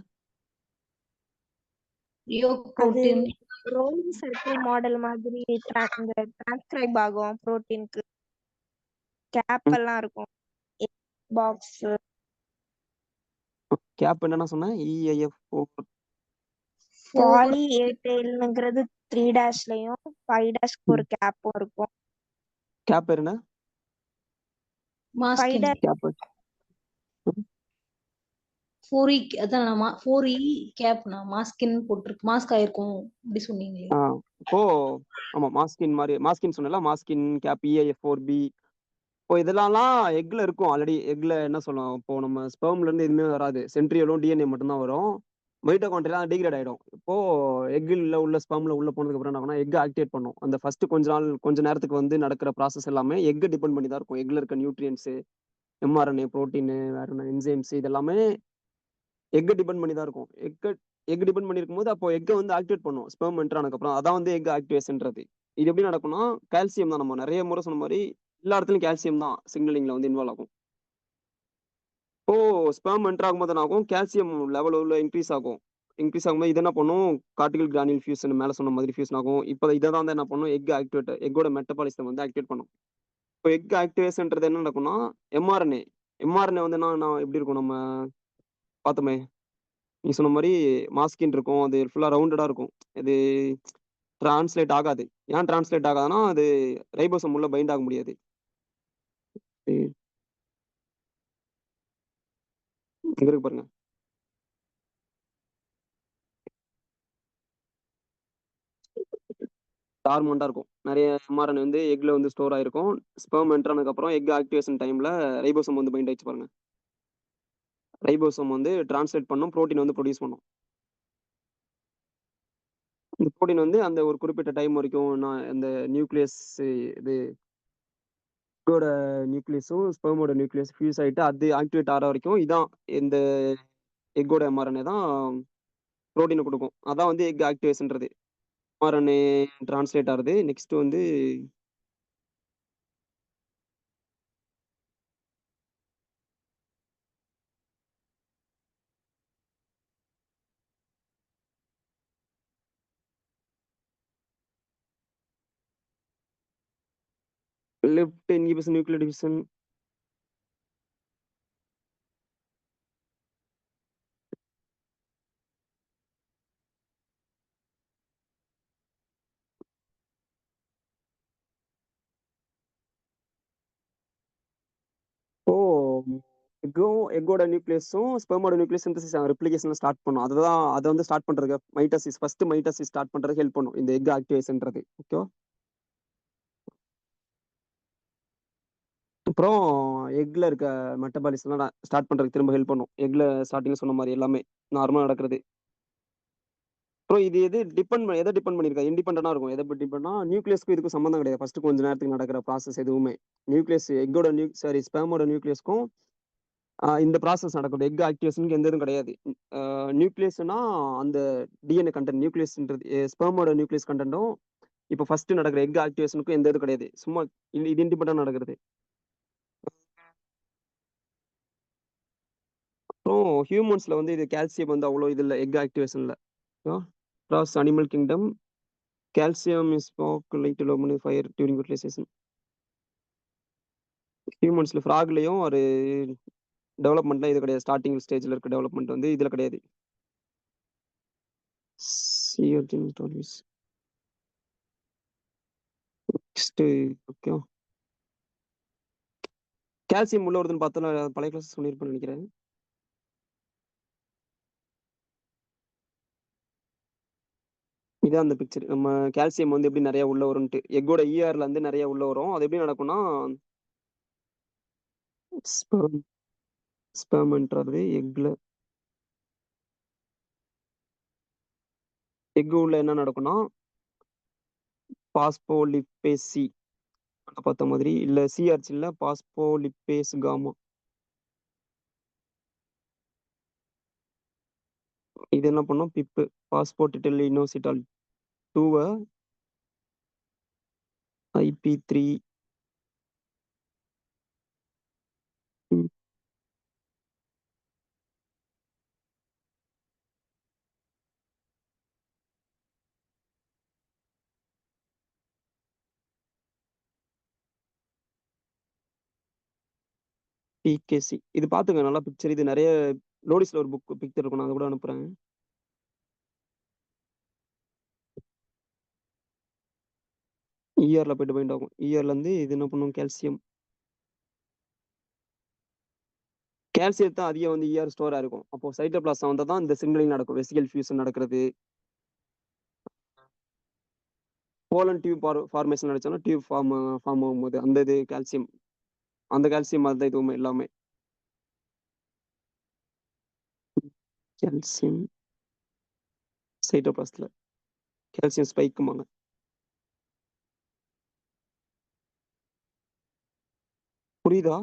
யோக் அது புரோட்டீன். ரோலிங் சர்க்கிள் மாடல் மாதிரி இந்த டிரான்ஸ்கிரைப் ஆகும் புரோட்டீனுக்கு. கேப் ம். எல்லாம் இருக்கும். பாக்ஸ் கேப் என்னன்னா சொன்னேன்? EIF4 பாலி ஏ டெயில்ங்கிறது 3 டேஷ்லயும் 5 டேஷ்க்கு ஒரு கேப்பும் இருக்கும். கேப் பேர் என்ன? 5 மாஸ்கின். டேஷ் கேப் 4E அதான் 4E கேப்ண்ணா. மாஸ்கின் போட்டிருக்கு. மாஸ்க் ஆயிருக்கும் அப்படி சொன்னீங்களே. ஆ. இப்போ ஆமா மாஸ்கின் மாரி மாஸ்கின் சொன்னேன்ல, மாஸ்கின், கேப், EIF4B இப்போ இதெல்லாம்லாம் எக்ல இருக்கும் ஆல்ரெடி. எக்ல என்ன சொல்லலாம், இப்போ நம்ம ஸ்பெர்ம்ல இருந்து எதுவுமே வராது. சென்ட்ரியோலும் DNA மட்டும் தான் வரும். மைட்டோகாண்ட்ரியா டிகிரேட் ஆயிடும். இப்போ எக்ல உள்ள ஸ்பெர்ம்ல உள்ள போனதுக்கு அப்புறம் என்ன ஆகும்னா, எக் ஆக்டிவேட் பண்ணும். அந்த ஃபர்ஸ்ட் கொஞ்ச நேரத்துக்கு வந்து நடக்கிற ப்ராசஸ் எல்லாமே எக் டிபெண்ட் பண்ணி தான் இருக்கும். எக்ல இருக்க நியூட்ரியன்ஸ், mRNA, புரோட்டீன், வேற என்ன என்சைம்ஸ் இதெல்லாமே எக் டிபெண்ட் பண்ணி தான் இருக்கும். எக் டிபெண்ட் பண்ணி இருக்கும்போது அப்போ எக்க வந்து ஆக்டிவேட் பண்ணும். ஸ்பெர்ம் என்டர் ஆனதுக்கு அப்புறம் அதான் வந்து எக் ஆக்டிவேஷன்ன்றது. இது எப்படி நடக்கும்னா, கால்சியம் தான். நம்ம நிறைய முறை சொன்ன மாதிரி எல்லா இடத்துலயும் கால்சியம் தான் சிக்னலிங்ல வந்து இன்வால்வ் ஆகும். இப்போ ஸ்பெர்ம் என்டர் ஆகும்போது என்ன ஆகும்? கால்சியம் லெவல் உள்ள இன்க்ரீஸ் ஆகும். இன்க்ரீஸ் ஆகும்போது இது என்ன பண்ணும்? கார்டிகல் கிரானியூல் ஃபியூஷன் மேல சொன்ன மாதிரி ஃபியூஷன் ஆகும். இப்போ இதை தான் என்ன பண்ணும்? எக்கோட மெட்டபாலிசம் வந்து ஆக்டிவேட் பண்ணும். இப்போ எக் ஆக்டிவேஷன்ன்றது என்ன நடக்கும்னா, mRNA mRNA வந்து நான் எப்படி இருக்கும் நம்ம பார்த்தோமே, நீ சொன்ன மாரி மாஸ்கின் இருக்கும். அது ஃபுல்லா ரவுண்டடா இருக்கும். இது டிரான்ஸ்லேட் ஆகாது. ஏன் டிரான்ஸ்லேட் ஆகாதுன்னா, அது ரைபோசோம் உள்ள பைண்ட் ஆக முடியாது. இங்க இருக்கு பாருங்க. டார்மண்டா இருக்கும். நெறைய mRNA வந்து எக்ல வந்து ஸ்டோர் ஆயிருக்கும். ஸ்பெர்ம் என்டர் ஆனதுக்கப்புறம் எக் ஆக்டிவேஷன் டைம்ல ரைபோசோம் வந்து பைண்ட் ஆயிடுச்சு பாருங்க. ரைபோசோம் வந்து டிரான்ஸ்லேட் பண்ணும். புரோட்டீன் வந்து ப்ரொடியூஸ் பண்ணும். இந்த புரோட்டீன் வந்து அந்த ஒரு குறிப்பிட்ட டைம் வரைக்கும் அந்த நியூக்ளியஸ் இது எக்கோட நியூக்ளியஸும் ஸ்பெர்மோட நியூக்ளியஸ் ஃபியூஸ் ஆயிட்டு அது ஆக்டிவேட் ஆகுற வரைக்கும் இதான் இந்த எக்கோட mRNA தான் புரோட்டீன குடுக்கும். அதான் வந்து எக் ஆக்டிவேஷன்றது. mRNA டிரான்ஸ்லேட் ஆகுது. நெக்ஸ்ட் வந்து லெஃப்ட் இன்ஹிபிஷன் நியூக்ளியர் டிவிஷன் ஓ! எக்கோட நியூக்ளியஸும், ஸ்பெர்மோட நியூக்ளியஸ் சிந்தசிஸ் ரெப்ளிகேஷன் ஸ்டார்ட் பண்ணும். அத வந்து ஸ்டார்ட் பண்றதுக்கு ஃபர்ஸ்ட் மைட்டோசிஸ் ஸ்டார்ட் பண்றதுக்கு ஹெல்ப் பண்ணும். இந்த எக் ஆக்டிவேஷன்றது. ஓகேவா? அப்புறம் எக்ல இருக்க மெட்டபாலிசம்லாம் ஸ்டார்ட் பண்றதுக்கு திரும்ப ஹெல்ப் பண்ணும். எக்ல ஸ்டார்ட்டிங்ல சொன்ன மாரி எல்லாமே நார்மலா நடக்கிறது. அப்புறம் இது எத டிபெண்ட் பண்ணியிருக்கா? இண்டிபெண்டன்ட்டா இருக்கும். எத டிபெண்ட்னா நியூக்ளியஸ்க்கும் இதுக்கும் சம்மந்தம் கிடையாது. ஃபர்ஸ்ட் கொஞ்ச நேரத்துக்கு நடக்கிற ப்ராசஸ் எதுவுமே. நியூக்ளியஸ் எக்கோட ஸ்பெர்மோட நியூக்ளியஸ்க்கும் இந்த ப்ராசஸ் நடக்கும். எக் ஆக்டிவேஷனுக்கு எந்த இதுவும் கிடையாது. நியூக்ளியஸ்னா அந்த டிஎன்ஏ கன்டென்ட் நியூக்ளியஸ்ன்றது ஸ்பெர்மோட நியூக்ளியஸ் கன்டென்ட்டும் இப்ப ஃபர்ஸ்ட் நடக்கிற எக் ஆக்டிவேஷனுக்கும் எந்த இதுவும் கிடையாது. சும்மா இது இண்டிபெண்டன்ட்டா நடக்கிறது. அப்புறம் ஹியூமன்ஸ்ல வந்து இது கால்சியம் வந்து அவ்வளோ இது இல்ல எக் ஆக்டிவேஷன்ல. Across animal kingdom calcium is spark light luminous fire during utilisation. ஹியூமன்ஸ்ல ஃப்ராக்லயும் ஒரு டெவலப்மெண்ட்லாம் இது கிடையாது. ஸ்டார்டிங் ஸ்டேஜ்ல இருக்க டெவலப்மெண்ட் வந்து இதுல கிடையாது. Next okay. கால்சியம் உள்ள வருதுன்னு பார்த்தா பழைய கிளாஸ் சொல்லியிருப்பேன்னு நினைக்கிறேன். இதான் அந்த பிக்சர். நம்ம கால்சியம் வந்து எப்படி நிறைய உள்ள வரும்ட்டு எக்கோட இஆர்ல இருந்து நிறைய உள்ள வரும். அது எப்படி நடக்கும்னா ஸ்பெர்ம்ன்றது எக் உள்ள என்ன நடக்கும்னா பாஸ்போலிப்பேஸ் சி பார்த்த மாதிரி இல்ல சிஆர்ச்சில்ல பாஸ்போலிப்பேஸ் காமா. இது என்ன பண்ணும் பிப்பு பாஸ்போர்டிட்டல் இனோசிட்டால் 2 IP3 PKC. இது பாத்துங்க நல்லா பிக்சர். இது நிறைய லோடிஸ்ல ஒரு புக் பிக்சர் இருக்கும். நான் அதை கூட அனுப்புறேன். இஆர்ல போயிட்டு பைண்ட் ஆகும். இஆர்ல இருந்து இது என்ன பண்ணும் கால்சியம் தான் அதிகம் வந்து இஆர் ஸ்டோரா இருக்கும். அப்போ சைட்டோபிளாசம் வந்தா தான் இந்த சிக்னலிங் நடக்கும். வெசிகல் ஃபியூஷன் நடக்கிறது. போலன் டியூப் ஃபார்மேஷன் நடச்சாலும் டியூப் ஃபார்ம் ஆகும்போது அந்த இது கால்சியம் அதுதான் இதுவுமே எல்லாமே கால்சியம் சைட்டோபிளாஸ்ட்ல கால்சியம் ஸ்பைக்குமாங்க. புரியுதா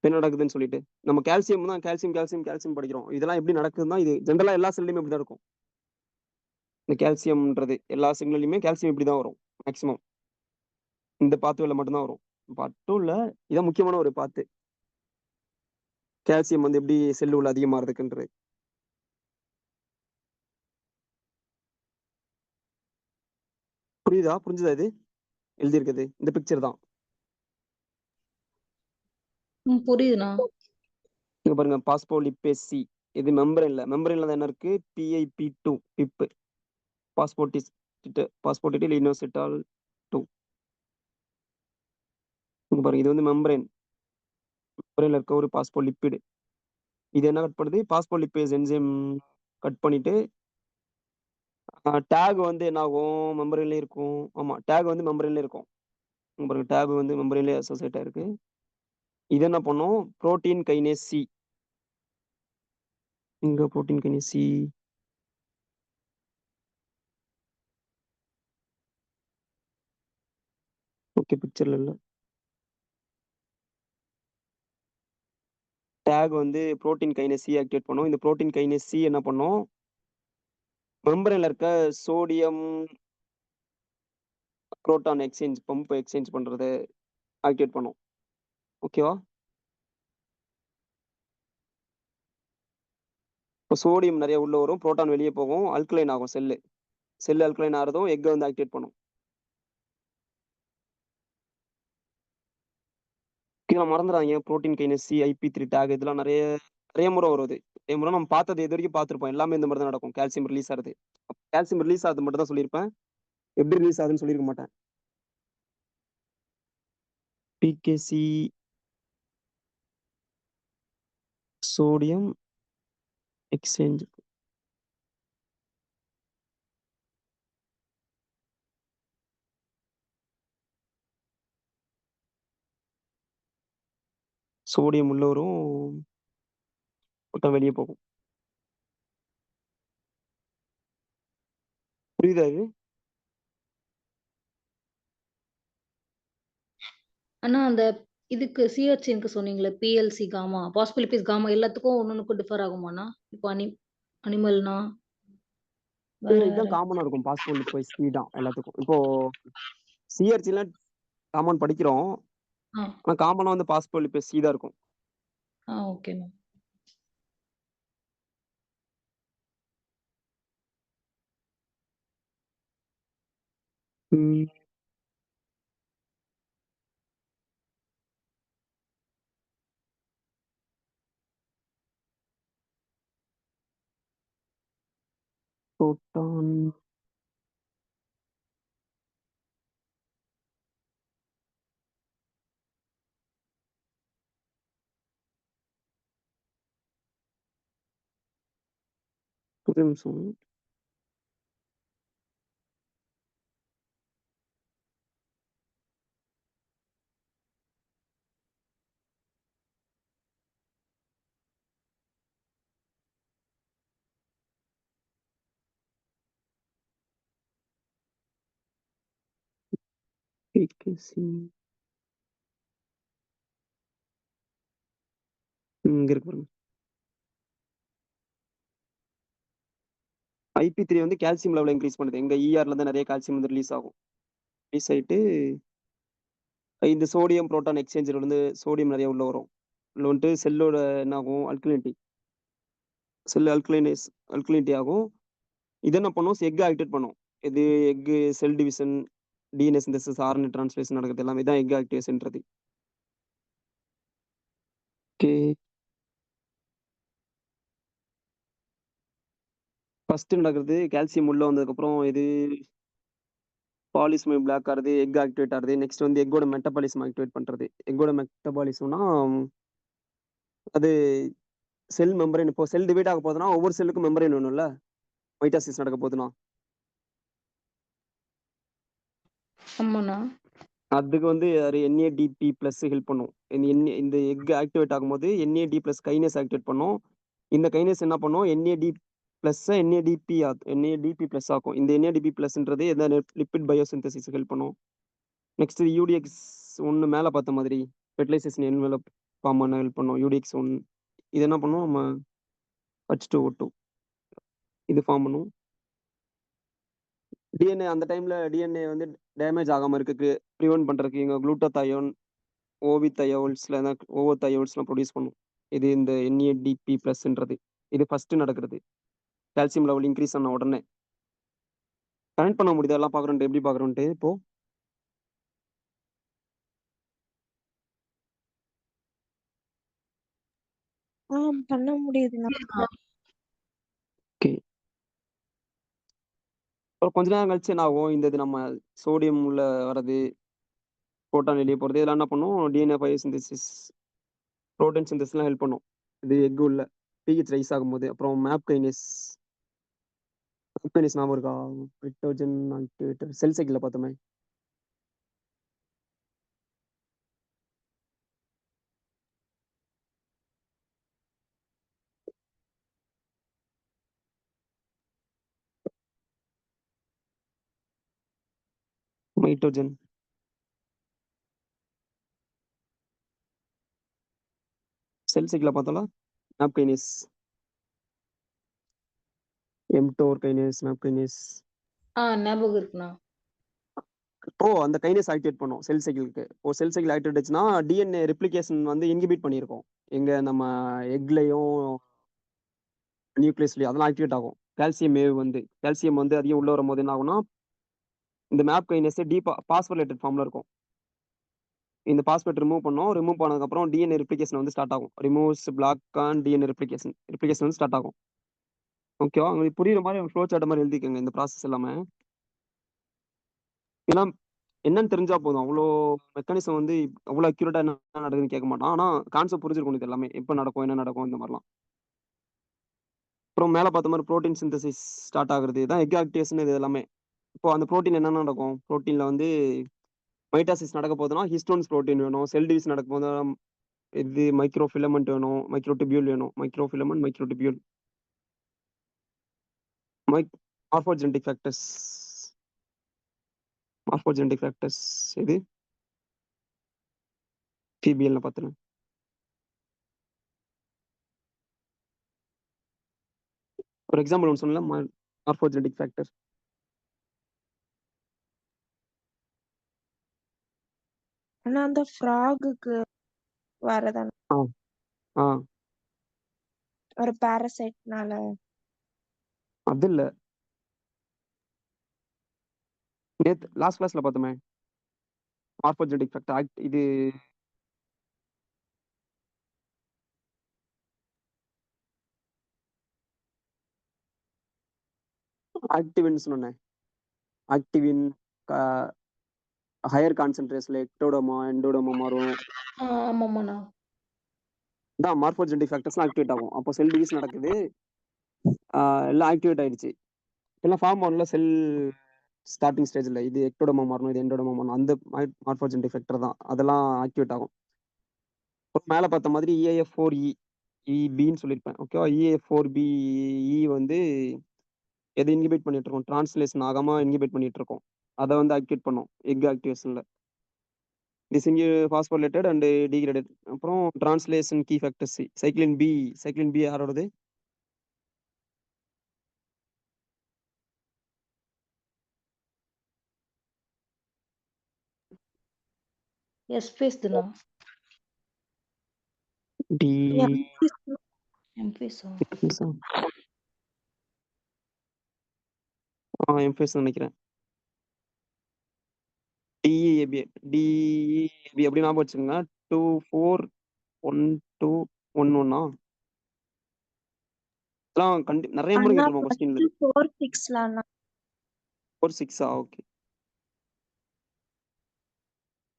என்ன நடக்குதுன்னு சொல்லிட்டு? நம்ம கால்சியம் தான் கால்சியம் படிக்கிறோம். இதெல்லாம் எப்படி நடக்குதுன்னா இது ஜென்ரலா எல்லா செல்லையுமே இப்படிதான் இருக்கும். இந்த கால்சியம்ன்றது எல்லா சிக்னல்லையுமே கால்சியம் இப்படிதான் வரும் மேக்சிமம். இந்த பாத்துவேல மட்டும்தான் வரும். மட்டும் இல்ல இதான் முக்கியமான ஒரு பாத்து. கால்சியம் வந்து எப்படி செல்லு உள்ள அதிகமாறதுக்குன்றது. புரிஞ்சுதா இது எழுதி இருக்குது இந்த பிக்சர் தான். புரியுதுண்ணா. இங்க பாருங்க பாஸ்போலிப்பேஸ் சி. இது மெம்பரேன்ல என்ன இருக்கு PIP2 பிப் பாஸ்போர்டிட்டில் இனோசிட்டால் 2. இங்க பாருங்க இது வந்து மெம்பரேன்ல இருக்க ஒரு பாஸ்போலிப்பிடு. இது என்ன கட் பண்ணுது பாஸ்போலிப்பேஸ் என்சைம் கட் பண்ணிட்டு டேக் வந்து என்ன ஆகும் மெம்பரேன்ல இருக்கும். ஆமா டேக் வந்து மெம்பரேன்ல இருக்கும். இங்க பாருங்க டேக் வந்து மெம்பரேன்ல அசோசியேட் ஆயிருக்கு. இது என்ன பண்ணும் புரோட்டீன் கைனேஸ் சி. இங்க புரோட்டீன் கைனேஸ் சி ஓகே பிக்சர்ல இல்ல. டேக் வந்து புரோட்டீன் கைனேஸ் சி ஆக்டிவேட் பண்ணும். இந்த புரோட்டீன் கைனேஸ் சி என்ன பண்ணும் மெம்பரேன்ல இருக்க சோடியம் புரோட்டான் பம்ப் எக்ஸ்சேஞ்ச் பண்றது ஆக்டிவேட் பண்ணும். ஓகேவா? இப்போ சோடியம் நிறைய உள்ள வரும், புரோட்டான் வெளியே போகும், அல்கலைன் ஆகும் செல்லு அல்கலைன் ஆகிறதும் எக்கை வந்து ஆக்டிவேட் பண்ணும். கீழே மறந்துடாங்க புரோட்டீன் கைனஸ் சி IP3 டேக் இதெல்லாம் நிறைய முறை வருது. நிறைய முறை நம்ம பார்த்தது இது வரைக்கும் பார்த்துருப்போம். எல்லாமே இந்த மாதிரி தான் நடக்கும். கால்சியம் ரிலீஸ் ஆகுது. கால்சியம் ரிலீஸ் ஆகுது மட்டும் தான் சொல்லியிருப்பேன். எப்படி ரிலீஸ் ஆகுதுன்னு சொல்லியிருக்க மாட்டேன். PKC sodium exchange. சோடியம் உள்ள வரும், பொட்டான் வெளியே போகும். புரியுதா இது? ஆனா அந்த இதுக்கு சிஹெச்என்க்கு சொன்னீங்களே பிஎல்சி காமா பாஸ்போலிபிஸ் காமா எல்லாத்துக்கும் ஒன்னொன்னுக்கும் டிஃபர் ஆகுமாண்ணா? இப்போ அனிமல்னா வேற வேற இதுதான் காமனா இருக்கும். பாஸ்போலிபிஸ் சி தான் எல்லாத்துக்கும். இப்போ சிஆர்சிலாம் காமன் படிக்கிறோம். ஆ ஆனா காமனா வந்து பாஸ்போலிபிஸ் சி தான் இருக்கும். Okay ma'am. ம். புரோட்டான் ஒரு நிமிஷம். PKC. இங்க இருக்கு பாருங்க. IP3 வந்து கால்சியம் லெவல இன்க்ரீஸ் பண்ணுது. எங்க ERல இருந்து நிறைய கால்சியம் வந்து ரிலீஸ் ஆகும். ரிலீஸ் ஆயிட்டு இந்த சோடியம் புரோட்டான் எக்ஸ்சேஞ்சர் வந்து சோடியம் நிறைய உள்ள வரும். உள்ள வந்துட்டு செல்லோட என்ன ஆகும், அல்கலினிட்டி, செல் அல்கலினிட்டி ஆகும். இது என்ன பண்ணும், எக் ஆக்டிவேட் பண்ணும். இது egg cell division, DNA synthesis, RNA translation நடக்கிறது எல்லாமே தான் எக் ஆக்டிவேஷன்ன்றது. ஓகே, ஃபர்ஸ்ட் நடக்கிறது கால்சியம் உள்ள வந்ததுக்கப்புறம் இது பாலிஸ்மி பிளாக் ஆகுது, எக் ஆக்டிவேட் ஆகுது. நெக்ஸ்ட் வந்து எக்கோட மெட்டபாலிசம் ஆக்டிவேட் பண்றது. எக்கோட மெட்டபாலிசம்னா அது செல் மெம்பரேன். இப்போ செல் டிவைட் ஆக போகுதுன்னா ஒவ்வொரு செல்லுக்கும் மெம்பரேன் வேணும்ல, மைட்டாசிஸ் நடக்க போகுதுன்னா ஆமாண்ணா. அதுக்கு வந்து NADP பிளஸ் ஹெல்ப் பண்ணும். இந்த எக் ஆக்டிவேட் ஆகும்போது NAD பிளஸ் கைனேஸ் ஆக்டிவேட் பண்ணும். இந்த கைனேஸ் என்ன பண்ணும், NAD பிளஸ் NADP பிளஸ் ஆகும். இந்த NADP பிளஸ்ன்றது எதாவது லிப்பிட் பயோசிந்தசிஸ் ஹெல்ப் பண்ணும். நெக்ஸ்ட் UDX ஒன்று மேலே பார்த்த மாதிரி ஃபெர்டிலைசேஷன் என்வலப் ஃபார்ம் பண்ண ஹெல்ப் பண்ணும். UDX 1 இது என்ன பண்ணும், நம்ம H2O2 இது ஃபார்ம் பண்ணும். டிஎன்ஏ அந்த டைம்ல டிஎன்ஏ வந்து டேமேஜ் ஆகாம இருக்கு ப்ரிவென்ட் பண்றதுக்கு இங்க குளூட்டோதையோன், ஓவோதையோல்ஸ்லாம் ப்ரொடியூஸ் பண்ணும். இது இந்த NADP பிளஸ்ன்றது. இது ஃபர்ஸ்ட் நடக்கிறது. கால்சியம் லெவல் இன்க்ரீஸ் ஆன உடனே கனெக்ட் பண்ண முடியுது. எல்லாம் பாக்குறோம், எப்படி பாக்குறோன்ட்டு இப்போ பண்ண முடியுதுண்ணா. ஓகே. அப்புறம் கொஞ்ச நேரம் கழிச்சு என்ன ஆகும், இந்த இது நம்ம சோடியம் உள்ள வர்றது, புரோட்டான் வெளியே போறது, இதெல்லாம் என்ன பண்ணும், டிஎன்ஏ பயோசிந்தசிஸ், புரோட்டீன் சிந்தசிஸ்லாம் ஹெல்ப் பண்ணும். இது எக் உள்ள பிஹெச் ரைஸ் ஆகும்போது. அப்புறம் மேப் கைனேஸ் ஞாபகம் இருக்கா, ஹைட்ரோஜன் ஆக்டிவேட்டர் செல் சைக்கிள்ல பார்த்தோமே. மைட்டோஜன் செல் சைக்கிள்ல பார்த்தோம்ல, map kinase, mTOR kinase, map kinase. ஞாபகம் இருக்குண்ணா. இப்போ அந்த கைனேஸ் ஆக்டிவேட் பண்ணும் செல் சைக்கிளுக்கு. இப்போ செல் சைக்கிள் ஆக்டிவேட் ஆச்சுன்னா டிஎன்ஏ ரெப்ளிகேஷன் வந்து இன்ஹிபிட் பண்ணியிருக்கோம். எங்க நம்ம எக்லையும் நியூக்ளியஸ்லயும் அதெல்லாம் ஆக்டிவேட் ஆகும். கால்சியம் வந்து அதிகம் உள்ள வரும்போது என்ன ஆகும்னா, இந்த மேப் கைனேஸ் பாஸ்போலேட்டட் ஃபார்ம்ல இருக்கும். இந்த பாஸ்பேட் ரிமூவ் பண்ணதுக்கப்புறம் டிஎன்ஏ ரெப்ளிகேஷன் வந்து ஸ்டார்ட் ஆகும். Removes block on DNA replication வந்து ஸ்டார்ட் ஆகும். ஓகேவா, உங்களுக்கு புரியுற மாதிரி ஃப்ளோ சார்ட் மாதிரி எழுதிக்கோங்க இந்த ப்ராசஸ் எல்லாமே. ஏன்னா என்னன்னு தெரிஞ்சா போதும். அவ்வளோ மெக்கானிசம் வந்து அவ்வளோ அக்யூரேட்டா என்ன நடக்குதுன்னு கேட்க மாட்டான். ஆனா கான்செப்ட் புரிஞ்சிருக்கணும் இது எல்லாமே. எப்ப நடக்கும், என்ன நடக்கும் இந்த மாரிலாம். அப்புறம் மேல பார்த்த மாரி புரோட்டீன் சிந்தசிஸ் ஸ்டார்ட் ஆகுறது. இதான் எக் ஆக்டிவேஷன் இது எல்லாமே. இப்போ அந்த புரோட்டீன் என்ன நடக்கும்? புரோட்டீன்ல வந்து மைட்டாசிஸ் நடக்க போதுன்னா, ஹிஸ்டோன்ஸ் புரோட்டீன் வேணும். செல் டிவிஷன் நடக்க போதுனா, இது மைக்ரோ ஃபிலமென்ட் வேணும். மைக்ரோ டிபியூல் வேணும். Microfilament, microtubule. மைக் மார்ஃபோஜெனடிக் ஃபேக்டர்ஸ். மார்ஃபோஜெனடிக் ஃபேக்டர்ஸ் எது? பிபிஎல்ல பார்த்தேன். ஒரு எக்ஸாம்பிள் ஒண்ணு சொன்னேன்ல, மார்ஃபோஜெனடிக் ஃபேக்டர். ஆனா அந்த ஃப்ராகுக்கு வரதான ஆ, ஆ. ஒரு பாராசைட்னால. அது இல்ல. நேத்து லாஸ்ட் கிளாஸ்ல பார்த்தோமே. மார்ஃபோஜெனடிக் ஃபேக்டர் இது ஆக்டிவின் சொன்னேனே. ஆக்டிவின் க ஹையர் கான்சன்ட்ரேஷன்ல எக்டோடோமா, எண்டோடோமா மாறும். ஆமாமாண்ணா. இதான் மார்ஃபோஜெனடிக் ஃபேக்டர்ஸ்லாம் ஆக்டிவேட் ஆகும். அப்போ செல் டிவிஷன் நடக்குது. எல்லாம் ஆக்டிவேட் ஆயிடுச்சு. எல்லாம் ஃபார்ம் ஆகும்ல செல் ஸ்டார்ட்டிங் ஸ்டேஜ்ல. இது எக்டோடோமா மாறணும், இது எண்டோடோமா மாறணும். அந்த மார்ஃபோஜெனடிக் ஃபேக்டர் தான். அதெல்லாம் ஆக்டிவேட் ஆகும். மேல பார்த்த மாதிரி EAF4E, EBன்னு சொல்லியிருப்பேன். ஓகேவா? EAF4BE வந்து எதை இன்ஹிபிட் பண்ணிட்டு இருக்கோம்? டிரான்ஸ்லேஷன் ஆகாம இன்ஹிபிட் பண்ணிட்டு இருக்கோம். அதை வந்து ஆக்டிவேட் பண்ணும் எக் ஆக்டிவேஷன்ல. This phosphorylated and degraded. அப்புறம் translation key factors cyclin B. Cyclin B யாரோடது? எஸ்பேஸ்துண்ணா. டி எம்பேஸா? எம்ஃபேஸ் நினைக்கிறேன். டிஇஏபி. டிஇஏபி எப்படி ஞாபகம் வச்சுக்கோங்க. 241211 இதெல்லாம் நிறைய முறை அண்ணா கேட்டிருப்போம் கொஸ்டின்ல. 4-6ல அண்ணா. 4-6 ஓகே.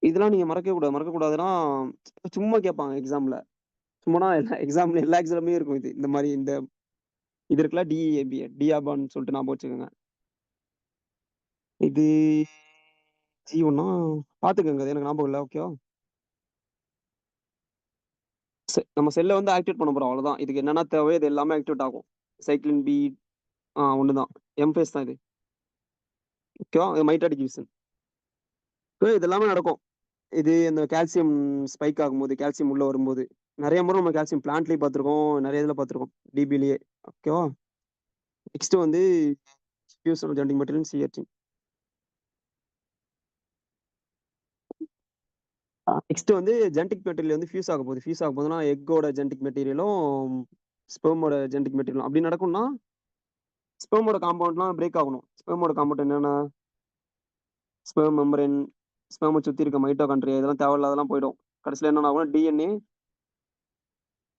இதெல்லாம் நீங்க மறக்கக்கூடாதுன்னா சும்மா கேட்பாங்க எக்ஸாம்ல. சும்மானா எக்ஸாம்ல எல்லா எக்ஸாம்லயும் இருக்கும் இது. இந்த மாதிரி இது இருக்குல்ல டிஇஏபி, டிஆபான்னு சொல்லிட்டு ஞாபகம் வச்சுக்கோங்க. இது G1 பாத்துக்கோங்க. அது எனக்கு ஞாபகம் இல்லை. ஓகேவா? நம்ம செல்லை வந்து ஆக்டிவேட் பண்ண போறோம், அவ்வளவுதான். இதுக்கு என்னென்ன தேவையோ இது எல்லாமே ஆக்டிவேட் ஆகும். சைக்ளின் பி ஒண்ணுதான். எம்ஃபேஸ் தான் இது. ஓகேவா? இது மைட்டாடிக் டிவிஷன். இது எல்லாமே நடக்கும். இது இந்த கால்சியம் ஸ்பைக் ஆகும்போது, கால்சியம் உள்ள வரும்போது நிறைய முறை நம்ம கால்சியம் பிளான்ட்லயே பார்த்துருக்கோம், நிறைய இதுல பார்த்துருக்கோம், டிபிலேயே. ஓகேவா? நெக்ஸ்ட் வந்து ஜெனடிக் மெட்டீரியல் சிஆர்டி. நெக்ஸ்ட் வந்து ஜெனடிக் மெட்டீரியல் வந்து ஃபியூஸ் ஆக போகுது. ஃபியூஸ் ஆக போகுதுன்னா எக்கோட ஜெனடிக் மெட்டீரியலும் ஸ்பெர்மோட ஜெனடிக் மெட்டீரியலும் அப்படி நடக்கும்னா ஸ்பெர்மோட காம்பவுண்ட்லாம் பிரேக் ஆகணும். ஸ்பெர்மோட காம்பவுண்ட் என்னென்ன? ஸ்பெர்ம் மெம்பரேன், ஸ்பெர்மை சுற்றி இருக்க மைட்டோகாண்ட்ரியா, இதெல்லாம் தேவையில்லாதெல்லாம் போயிடும். கடைசியில் என்ன ஆகும்? டிஎன்ஏ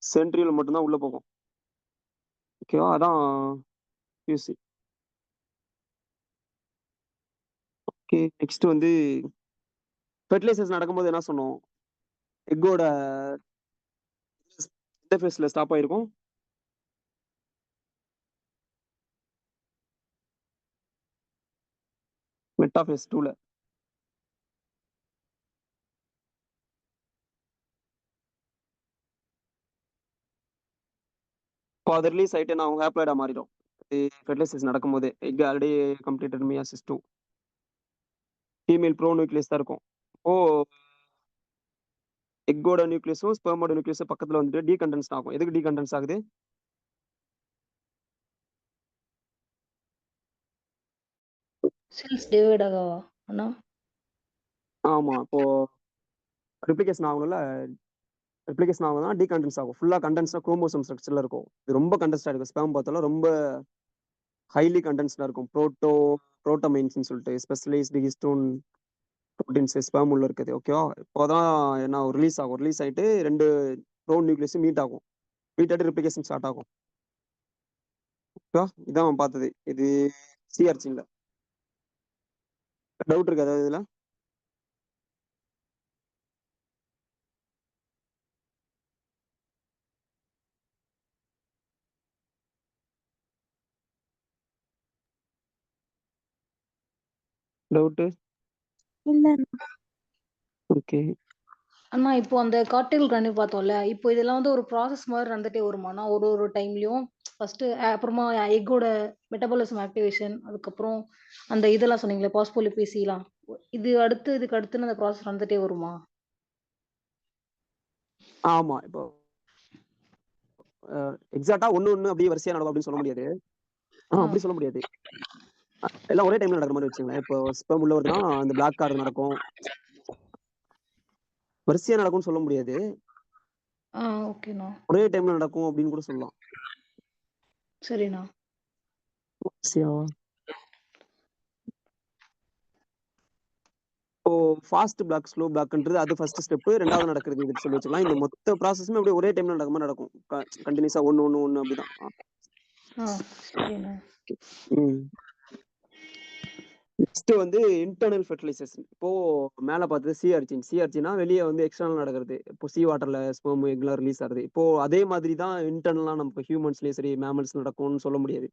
சென்ட்ரியல் மட்டும்தான் உள்ள போகும். ஓகேவா? அதான் ஃபியூஸ். ஓகே. நெக்ஸ்ட் வந்து ஃபெர்டிலைசேஷன் நடக்கும்போது என்ன சொன்னோம்? எக்கோட இன்டர்ஃபேஸ்ல ஸ்டாப் ஆயிருக்கும். மெட்டாஃபேஸ் 2ல. இப்போ அது ரிலீஸ் ஆயிட்டு நான் ஹேப்ளாய்டா மாறிடும். ஃபெர்டிலைசேஷன் நடக்கும்போது egg already completed meiosis 2. Female bro nucleus தான் இருக்கும். ஓ, எக்கோட நியூக்ளியஸும் ஸ்பெர்மோட நியூக்ளியஸும் பக்கத்துல வந்துட்டு டீகண்டன்ஸ் ஆகும். எதுக்கு டீகண்டன்ஸ் ஆகுது? செல்ஸ் டிவைட் ஆகவா அண்ணா? ஆமா. இப்போ ரிப்ளிகேஷன் ஆகணும்ல. ரிப்ளிகேஷன் ஆகும்னா டீகண்டன்ஸ் ஆகும். ஃபுல்லா கண்டென்ஸ்னா குரோமோசோம் ஸ்ட்ரக்சர்ல இருக்கும். இது ரொம்ப கண்டென்ஸ்டா இருக்கும். ஸ்பெர்ம் பார்த்தாலும் ரொம்ப ஹைலி கண்டென்ஸ்டா இருக்கும். புரோட்டோமைன்ஸ்னு சொல்லிட்டு ஸ்பெஷலைஸ்டு ஹிஸ்டோன் புரோட்டீன்ஸ் ஸ்பெர்ம் உள்ள இருக்குது. ஓகேவா? இப்போதான் என்ன ரிலீஸ் ஆகும். ரிலீஸ் ஆயிட்டு 2 ப்ரோ நியூக்ளியஸ் மீட் ஆகும். மீட் ஆகிட்டு ரிப்ளிகேஷன் ஸ்டார்ட் ஆகும். ஓகேவா? இதான் அவன் பார்த்தது. இது சிஆர்சின்ல. டவுட் இருக்கு அதாவது இதுல? டவுட்டு? இல்ல ஓகே. அண்ணா இப்போ அந்த காக்டெயில் ரன் பார்த்தோம்ல. இப்போ இதெல்லாம் வந்து ஒரு ப்ராசஸ் மாரி நடந்துட்டே வருமாண்ணா? ஒரு டைம்லயும் ஃபர்ஸ்ட்டு அப்புறமா எக்கோட மெட்டபாலிசம் ஆக்டிவேஷன் அதுக்கப்புறம் அந்த இதெல்லாம் சொன்னீங்களே பாஸ்போலிபிசிலாம். இதுக்கு அடுத்துன்னு அந்த ப்ராசஸ் நடந்துட்டே வருமா? ஆமா. இப்போ எக்ஸாக்ட்டா ஒண்ணு அப்படியே வரிசையா நடக்கும் அப்படின்னு சொல்ல முடியாது. ஆ. அப்படி சொல்ல முடியாது. எல்லாம் ஒரே டைம்ல நடக்கிற மாரி வச்சுக்கங்களேன். இப்போ ஸ்பெர்ம் உள்ள வருதுன்னா, அந்த பிளாக் கார்டு நடக்கும். வரிசையா நடக்கும்னு சொல்ல முடியாது. ஓகேண்ணா. ஒரே டைம்ல நடக்கும் அப்படின்னு கூட சொல்லலாம். சரிண்ணா. வரிசையாவா? இப்போ ஃபாஸ்ட் பிளாக், ஸ்லோ பிளாக்ன்றது அது ஃபர்ஸ்ட் ஸ்டெப். 2வது நடக்கிறது இது சொல்லி வச்சுக்கலாம். இந்த மொத்த ப்ராசஸுமே அப்படியே ஒரே டைம்ல நடக்கிற மாரி நடக்கும். கன்டினியூஸா ஒண்ணு அப்படிதான். சரிண்ணா. ம். நெக்ஸ்ட் வந்து இன்டர்னல் ஃபெர்டிலைசேஷன். இப்போ மேல பார்த்தது சி ஆர்ச்சின். சி ஆர்ச்சின்னா வெளிய வந்து எக்ஸ்டர்னல் நடக்கிறது. இப்போ சி வாட்டர்ல ஸ்பெர்ம், எக்லாம் ரிலீஸ் ஆகுது. இப்போ அதே மாதிரி தான் இன்டர்னலா நம்ம ஹியூமன்ஸ்லயும் சரி, மேமல்ஸ் நடக்கும்னு சொல்ல முடியாது.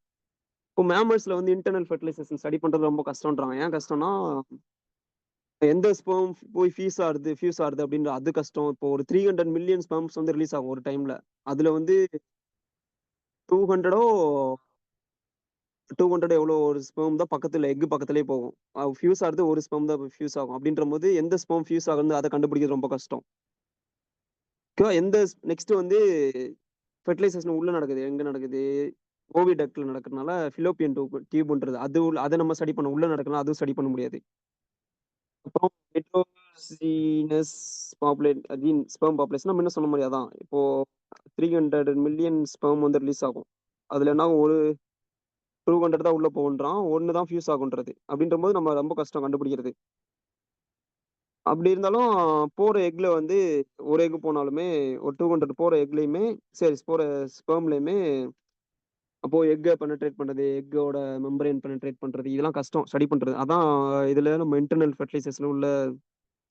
இப்போ மேமல்ஸ்ல வந்து இன்டர்னல் ஃபெர்டிலைசேஷன் ஸ்டடி பண்றது ரொம்ப கஷ்டம்ன்றாங்க. ஏன் கஷ்டம்னா, எந்த ஸ்பெர்ம் போய் ஃபியூஸ் ஆகுது அப்படின்ற அது கஷ்டம். இப்போ ஒரு 300 மில்லியன் ஸ்பெர்ம்ஸ் வந்து ரிலீஸ் ஆகும் ஒரு டைம்ல. அதுல வந்து 200ஓ 200 எவ்வளோ ஒரு ஸ்பெர்ம் தான் பக்கத்துல பக்கத்திலேயே போகும். ஃபியூஸ் ஆகுறது ஒரு ஸ்பெர்ம் தான் ஃபியூஸ் ஆகும். அப்படின்றபோது எந்த ஸ்பெர்ம் ஃபியூஸ் ஆகுதுன்னு அத கண்டுபிடிக்கிறது ரொம்ப கஷ்டம். ஓகேவா? நெக்ஸ்ட் வந்து ஃபெர்டிலைசேஷன் உள்ள நடக்குது. எங்க நடக்குது? ஓவிடக்ட்ல நடக்கிறதுனால ஃபிலோப்பியன் டியூப்ன்றது அத நம்ம ஸ்டடி பண்ண உள்ள நடக்கலாம். அதுவும் ஸ்டடி பண்ண முடியாது. அப்புறம் ஹெட்ரோஜீனஸ் ஸ்பெர்ம் பாப்புலேஷன் நம்ம என்ன சொன்ன மாரி அதான். இப்போ 300 மில்லியன் ஸ்பெர்ம் வந்து ரிலீஸ் ஆகும். அதுல என்ன ஒரு 200 தான் உள்ள போகுன்றான். 1 தான் ஃபியூஸ் ஆகுன்றது. அப்படின்றபோது நம்ம ரொம்ப கஷ்டம் கண்டுபிடிக்கிறது. அப்படி இருந்தாலும் போற எக்ல வந்து ஒரு எக் போனாலுமே ஒரு 200 போற எக்லயுமே சரி போற ஸ்பெர்ம்லயுமே அப்போ எக்க பெனட்ரேட் பண்றது, எக்கோட மெம்பரேன் பெனட்ரேட் பண்றது இதெல்லாம் கஷ்டம் ஸ்டடி பண்றது. அதான் இதுல நம்ம இன்டர்னல் ஃபெர்டிலைசேஷன் உள்ள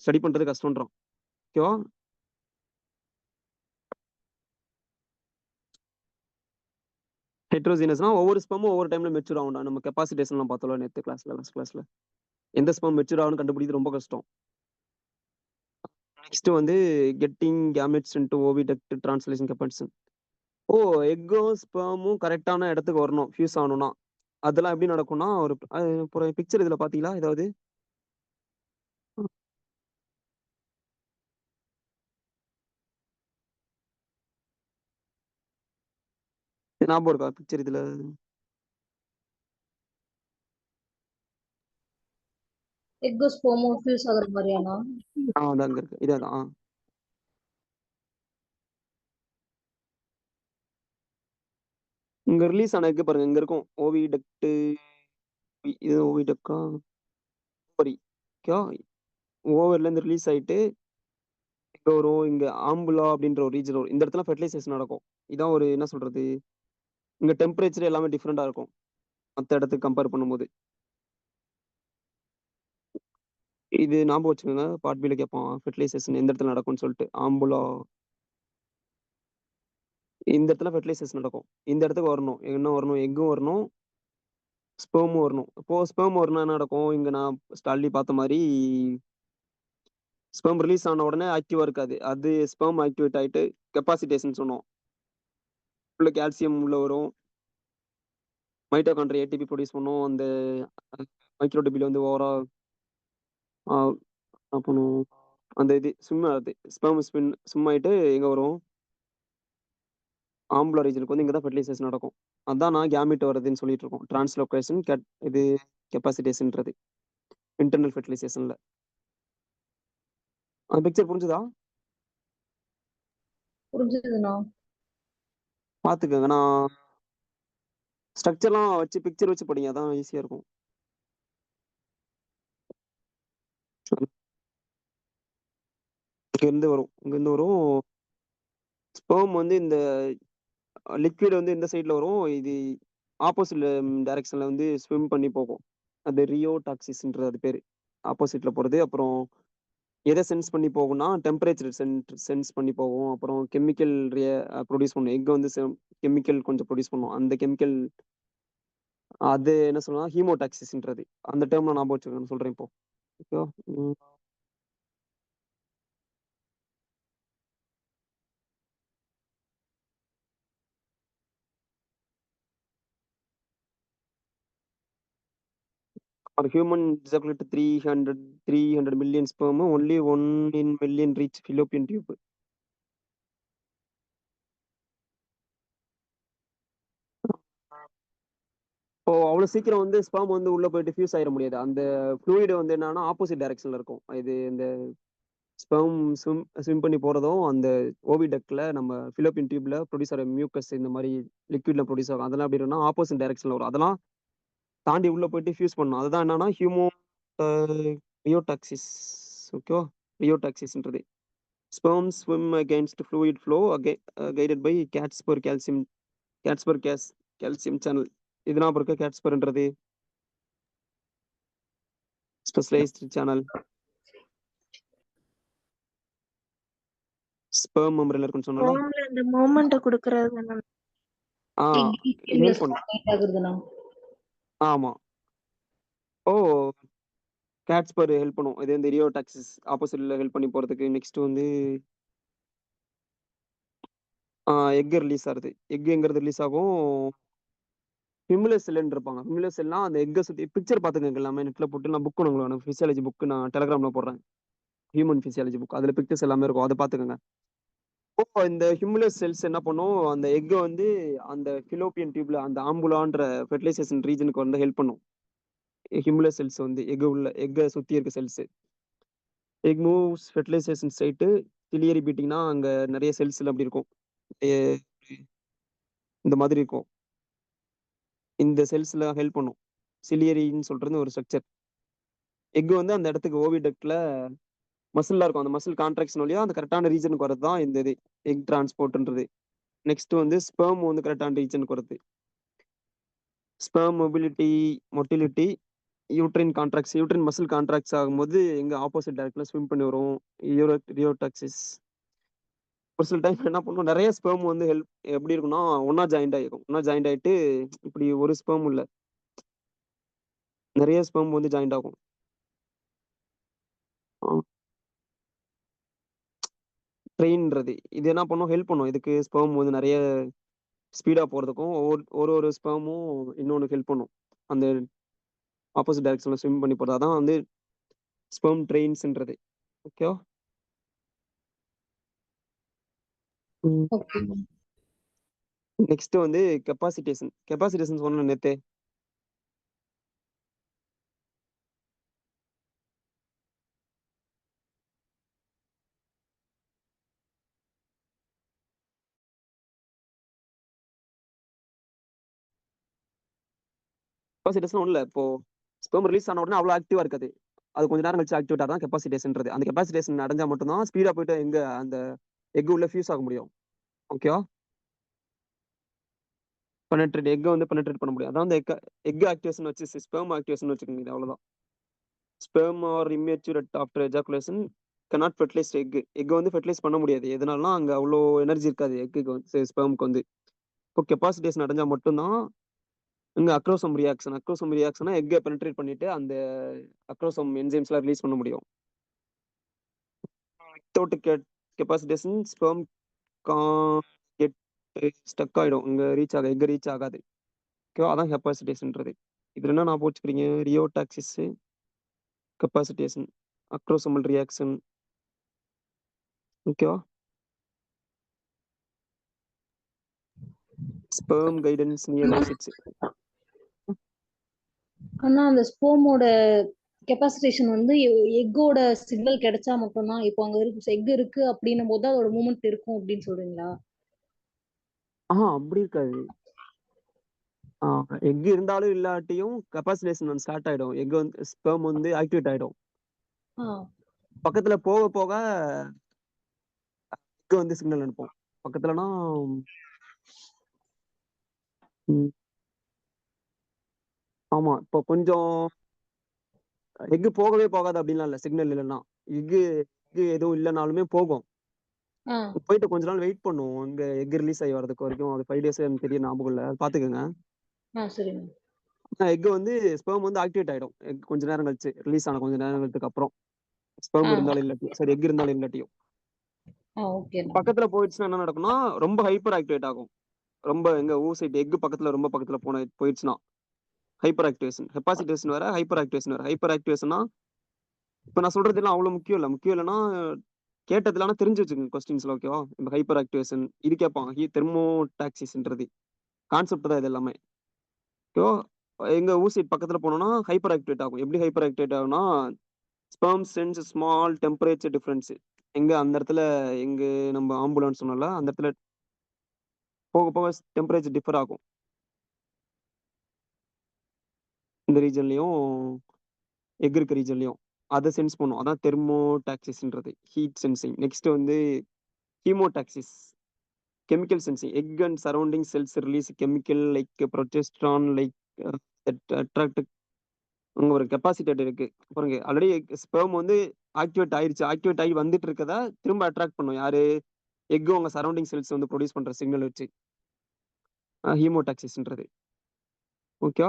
ஸ்டடி பண்றது கஷ்டம்ன்றோம். ஓகேவா? ஹெட்ரோஜீனஸ்னா ஒவ்வொரு ஸ்பெர்மும் ஒவ்வொரு டைம்ல மெச்சூர் ஆகும்டா. நம்ம கெப்பாசிட்டேஷன்லாம் பார்த்தோம்ல நேத்து லாஸ்ட் கிளாஸ்ல. எந்த ஸ்பெர்ம் மெச்சூர் ஆகும்னு கண்டுபிடிக்கிறது ரொம்ப கஷ்டம். நெக்ஸ்ட் வந்து getting gametes into oviduct translation capacity. ஓ! எக்கும், ஸ்பெர்மும் கரெக்ட்டான இடத்துக்கு வரணும். ஃபியூஸ் ஆகணும்னா. அதெல்லாம் எப்படி நடக்கும்னா, ஒரு பிக்சர் இதுல பார்த்தீங்களா ஏதாவது? ஞாபகம் இருக்கா பிக்சர் இதுல? எக்கும் ஸ்பெர்மும் ஃபியூஸ் ஆகுற மாரியாண்ணா? அது அங்க இருக்கு. இதான். இங்க ரிலீஸ் ஆன எக் பாருங்க. இங்க இருக்கும். ஓவிடக்ட் இது ஓவிடக்கா? ஓவரி. ஓகேவா? ஓவரில இருந்து ரிலீஸ் ஆயிட்டு இங்க வரும். இங்க ஆம்புலா அப்படின்ற ஒரு ரீஜன் வரும். இந்த இடத்துல ஃபெர்டிலைசேஷன் நடக்கும். இதான் ஒரு என்ன சொல்றது? இங்க டெம்பரேச்சர் எல்லாமே டிஃபரெண்டா இருக்கும். மத்த இடத்துக்கு கம்பேர் பண்ணும்போது. இது ஞாபகம் வச்சுக்கோங்க. பார்ட் பில கேட்பான். ஃபெர்டிலைசேஷன் எந்த இடத்துல நடக்கும்னு சொல்லிட்டு. ஆம்புலா இந்த இடத்துல ஃபெர்டிலைசேஷன் நடக்கும். இந்த இடத்துக்கு வரணும். என்ன வரணும்? எக்கும் வரணும். ஸ்பெர்மும் வரணும். இப்போ ஸ்பெர்ம் வரணும்னா என்ன நடக்கும்? இங்க நான் ஆல்ரெடி பார்த்த மாரி ஸ்பெர்ம் ரிலீஸ் ஆன உடனே ஆக்டிவா இருக்காது. அது ஸ்பெர்ம் ஆக்டிவேட் ஆயிட்டு கெப்பாசிட்டேஷன் சொன்னோம். உள்ள கால்சியம் உள்ள வரும். மைட்டோகாண்ட்ரியா ஏடிபி ப்ரொடியூஸ் பண்ணும். அந்த மைக்ரோடிபில வந்து ஓவரா ஆ என்ன பண்ணும்? அந்த இது ஸ்விம் ஆகுது. ஸ்பெர்ம் ஸ்விம் ஆயிட்டு எங்க வரும்? ஆம்புலா ரீஜனுக்கு வந்து இங்க தான் ஃபெர்டிலைசேஷன் நடக்கும். அதான் நான் கேமெட் வருதுன்னு சொல்லிட்டு இருக்கோம். டிரான்ஸ்லோகேஷன் இது கெப்பாசிட்டேஷன்ன்றது. இன்டர்னல் ஃபெர்டிலைசேஷன்ல. அந்த பிக்சர் புரிஞ்சுதா? புரிஞ்சுதுண்ணா. பார்த்துக்கங்க. நான் ஸ்ட்ரக்சர்லாம் வச்சு பிக்சர் வச்சு படிங்க. அதான் ஈஸியா இருக்கும். இங்க இருந்து வரும். ஸ்பெர்ம் வந்து இந்த லிக்விட் வந்து இந்த சைடுல வரும். இது ஆப்போசிட் டைரக்ஷன்ல வந்து ஸ்விம் பண்ணி போகும். அது ரியோடாக்சிஸ்ன்றது அது பேரு. ஆப்போசிட்ல போறது. அப்புறம் எதை சென்ஸ் பண்ணி போகும்னா, டெம்பரேச்சர் சென்ஸ் பண்ணி போகும். அப்புறம் கெமிக்கல் ப்ரொடியூஸ் பண்ணும். எக் வந்து கெமிக்கல் கொஞ்சம் ப்ரொடியூஸ் பண்ணும். அந்த கெமிக்கல் அது என்ன சொல்லலாம் ஹீமோடாக்சிஸ்ன்றது. அந்த டேர்ம்ல ஞாபகம் வச்சுக்கோங்க. நான் சொல்றேன் இப்போ. ஓகேவா? ம். For human ejaculate 300 million sperm, only 1 in million reach fallopian tube. இப்போ அவ்வளவு சீக்கிரம் வந்து ஸ்பெர்ம் வந்து உள்ள போயிட்டு ஃபியூஸ் ஆயிட முடியாது. அந்த ஃப்ளூயிட் வந்து என்னன்னா ஆப்போசிட் டைரக்ஷன்ல இருக்கும். இது இந்த ஸ்பெர்ம் ஸ்விம் பண்ணி போறதும் அந்த ஓவிடக்ட்ல நம்ம ஃபிலோப்பியன் டியூப்ல ப்ரொடியூஸ் ஆகிற மியூக்கஸ் இந்த மாதிரி லிக்விட்ல ப்ரொடியூஸ் ஆகும். அதெல்லாம் எப்படி இருக்கும்னா ஆப்போசிட் டைரக்ஷன்ல வரும். அதெல்லாம் தாண்டி உள்ள போயிட்டு ஃபியூஸ் பண்ணும். அதுதான் என்னன்னா ரியோடாக்சிஸ். ஓகேவா? ரியோடாக்சிஸ்ன்றது. Sperm swim against fluid flow guided by Caspar calcium channel. இது ஞாபகம் இருக்கா? Caspar-ன்றது ஸ்பெஷலைஸ்ட் சேனல். ஸ்பெர்ம் மெம்பரேன்ல இருக்குன்னு சொன்னேன்ல. ஸ்பெர்ம்ல இந்த மூமெண்ட்ட குடுக்குறது தானே. ஆ ஹெல்ப் பண்ணும். ஆகுதுண்ணா. ஆமா. ஓ கேட்ஸ்பர் ஹெல்ப் பண்ணும். இது இந்த ரியோடாக்சிஸ் ஆப்போசிட்ல ஹெல்ப் பண்ணி போறதுக்கு. நெக்ஸ்ட் வந்து எக் ரிலீஸ் ஆகுது. எக்குங்கிறது ரிலீஸ் ஆகும். ஹிமுலஸ் செல்லுன்னு இருப்பாங்க. ஹிமுலஸ் செல்லாம் அந்த எக்கை சுத்தி பிக்சர் பார்த்துக்கங்க. எல்லாமே நெட்ல போட்டு நான் புக் உங்களுக்கு ஃபிசியாலஜி புக் நான் டெலகிராம்ல போடுறேன். Human physiology book. அதுல பிக்சர்ஸ் எல்லாமே இருக்கும். அதை பார்த்துக்கோங்க. இப்போ இந்த ஹிமுலஸ் செல்ஸ் என்ன பண்ணும், அந்த எக்கை வந்து அந்த ஃபிலோப்பியன் டியூப்ல அந்த ஆம்புலான்ற ஃபெர்டிலைசேஷன் ரீஜனுக்கு வந்து ஹெல்ப் பண்ணும். ஹிமுலஸ் செல்ஸ் வந்து எக்கை சுத்தி இருக்க cells. Egg moves fertilisation site ciliary பீட்டிங்னா அங்க நிறைய செல்ஸ் அப்படி இருக்கும். எ- இந்த மாதிரி இருக்கும். இந்த செல்ஸ்ல ஹெல்ப் பண்ணும். சிலியரின்னு சொல்றது ஒரு ஸ்ட்ரக்சர். எக் வந்து அந்த இடத்துக்கு ஓவிடக்ட்ல மசில்லாம் இருக்கும். அந்த மசில் கான்ட்ராக்ஷன் வழியா அந்த கரெக்டான ரீஜனுக்கு வரது தான் இந்த இது எக் டிரான்ஸ்போர்ட்ன்றது. நெக்ஸ்ட் வந்து ஸ்பெர்ம் வந்து கரெக்டான ரீஜனுக்கு வருது. Sperm motility uterine contracts. Uterine muscle contracts ஆகும்போது எங்க ஆப்போசிட் டைரக்ட்ல ஸ்விம் பண்ணி வரும். ரியோடாக்சிஸ். ஒரு சில டைம் என்ன பண்ணும், நிறைய ஸ்பெர்ம் வந்து எப்படி இருக்கும்னா ஒன்னா ஜாயிண்ட் ஆகிருக்கும். ஒன்னா ஜாயிண்ட் ஆயிட்டு இப்படி ஒரு ஸ்பெர்ம் இல்ல, நிறைய ஸ்பெர்ம் வந்து ஜாயிண்ட் ஆகும். ட்ரெயின்றது இது என்ன பண்ணும், ஹெல்ப் பண்ணும். இதுக்கு ஸ்பெர்ம் வந்து நிறைய ஸ்பீடா போறதுக்கும் ஒரு ஸ்பெர்மும் இன்னொன்னு ஹெல்ப் பண்ணும். அந்த ஆப்போசிட் டைரக்ஷன்ல ஸ்விம் பண்ணி போறது. அதான் வந்து ஸ்பெர்ம் ட்ரெயின்ஸ்ன்றது. ஓகேவா? ஓகே. நெக்ஸ்ட் வந்து கெப்பாசிட்டேஷன் சொன்ன நேத்தே. கெப்பாசிட்டேஷன் ஒன்றும் இல்லை. இப்போ ஸ்பெர்ம் ரிலீஸ் ஆன உடனே அவ்வளோ ஆக்டிவா இருக்காது. அது கொஞ்ச நேரம் கழிச்சு ஆக்டிவேட் ஆதான் கெப்பாசிட்டேஷன்றது. அந்த கெப்பாசிட்டேஷன் அடைஞ்சா மட்டும்தான் ஸ்பீடா போயிட்டு எங்க அந்த எக் உள்ள ஃபியூஸ் ஆக முடியும். ஓகேவா? எக் வந்து பெனட்ரேட் பண்ண முடியும். அதான் அந்த எக் ஆக்டிவேஷன் வச்சு ஸ்பெர்ம் ஆக்டிவேஷன் வச்சுக்கோங்க. அவ்வளவுதான். Sperm are immature after ejaculation cannot fertilize egg வந்து ஃபெர்டிலைஸ் பண்ண முடியாது. எதனாலனா அங்க அவ்வளோ எனர்ஜி இருக்காது எக்குக்கு வந்து, ஸ்பெர்முக்கு வந்து. இப்போ கெப்பாசிட்டேஷன் அடைஞ்சா மட்டும்தான் இங்க அக்ரோசோம் ரியாக்ஷனா எக்கை பெனட்ரேட் பண்ணிட்டு அந்த அக்ரோசோம் என்சைம்ஸ்லாம் ரிலீஸ் பண்ண முடியும். Without capacitation sperm get stuck ஆயிடும். இங்க எக் ரீச் ஆகாது. ஓகேவா? அதான் கெப்பாசிட்டேஷன்ன்றது. இதுல என்ன நான் போச்சுக்கிறீங்க, ரியோடாக்சிஸ், கெப்பாசிட்டேஷன், அக்ரோசோமல் ரியாக்ஷன். ஓகேவா? Sperm guidance near oocytes. ஆனா அந்த ஸ்போமோட கெப்பாசிட்டேஷன் வந்து எக்கோட சிக்னல் கிடைச்சா மட்டும்தான். இப்போ அங்க இருக்கு எக் இருக்கு அப்படின்னும் போது அதோட மூமெண்ட் இருக்கும் அப்படின்னு சொல்றீங்களா? அப்படி இருக்காது. எக் இருந்தாலும் இல்லாட்டியும் கெப்பாசிட்டேஷன் வந்து ஸ்டார்ட் ஆயிடும். எக் வந்து ஸ்பெர்ம் வந்து ஆக்டிவேட் ஆயிடும். ஆ. பக்கத்துல போக போக எக் வந்து சிக்னல் அனுப்பும். பக்கத்துலனா ஆமா. இப்போ கொஞ்சம் எக் போகவே போகாது அப்படின்லாம் இல்லை. சிக்னல் இல்லைன்னா எக் எதுவும் இல்லைனாலுமே போகும். ஆ. போயிட்டு கொஞ்ச நாள் வெயிட் பண்ணும். இங்க எக் ரிலீஸ் ஆகி வரதுக்கு வரைக்கும். அது 5 days எனக்கு தெரிய ஞாபகம் இல்லை. பாத்துக்கோங்க. சரிங்க. எக் வந்து ஸ்பெர்ம் வந்து ஆக்டிவேட் ஆயிடும். எக் கொஞ்ச நேரம் கழிச்சு ரிலீஸ் ஆன கொஞ்ச நேரத்துக்கு அப்புறம். ஸ்பெர்ம் இருந்தாலும் இல்லாட்டியும் சரி, எக் இருந்தாலும் இல்லாட்டியும் ஓகேண்ணா. பக்கத்துல போயிடுச்சுன்னா என்ன நடக்கும்னா ரொம்ப ஹைப்பர் ஆக்டிவேட் ஆகும். ரொம்ப எங்க ஊசைட் எக் பக்கத்துல ரொம்ப பக்கத்துல போயிடுச்சுன்னா ஹைப்பர் ஆக்டிவேஷன். ஹெப்பாசிட்டேஷன் வேற, ஹைப்பர் ஆக்டிவேஷன் வேற. ஹைப்பர் ஆக்டிவேஷன்னா இப்ப நான் சொல்றது எல்லாம் அவ்வளவு முக்கியம் இல்ல. முக்கியம் இல்லைன்னா கேட்டதுல ஆனா தெரிஞ்சு வச்சுக்கோங்க கொஸ்டின்ஸ்ல. ஓகேவா? இந்த ஹைப்பர் ஆக்டிவேஷன் இது கேட்பாங்க. தெர்மோடாக்சிஸ்ன்றது கான்செப்ட் தான் இது எல்லாமே. ஓகேவா? எங்க ஊசைட் பக்கத்துல போனோம்னா ஹைப்பர் ஆக்டிவேட் ஆகும். எப்படி ஹைப்பர் ஆக்டிவேட் ஆகும்னா sperm sense small temperature difference. எங்க அந்த இடத்துல எங்க நம்ம ஆம்புலன்ஸ் சொன்னல அந்த இடத்துல போக போக டெம்பரேச்சர் டிஃபர் ஆகும். இந்த ரீஜன்லயும் எக் இருக்க ரீஜன்லயும் அதை சென்ஸ் பண்ணும். அதான் தெர்மோடாக்சிஸ்ன்றது ஹீட் சென்சிங். நெக்ஸ்ட் வந்து chemotaxis chemical sensing. Egg and surrounding cells release chemical like progesterone like attract. அங்க ஒரு கெப்பாசிட்டர் இருக்கு பாருங்க. ஆல்ரெடி ஸ்பெர்ம் வந்து ஆக்டிவேட் ஆயிருச்சு. ஆக்டிவேட் ஆகி வந்துட்டு இருக்கதா திரும்ப அட்ராக்ட் பண்ணும். யாரு? எக் உங்க சரௌண்டிங் செல்ஸ் வந்து ப்ரொடியூஸ் பண்ற சிக்னல் வச்சு ஹீமோடாக்சிஸ்ன்றது. Okay.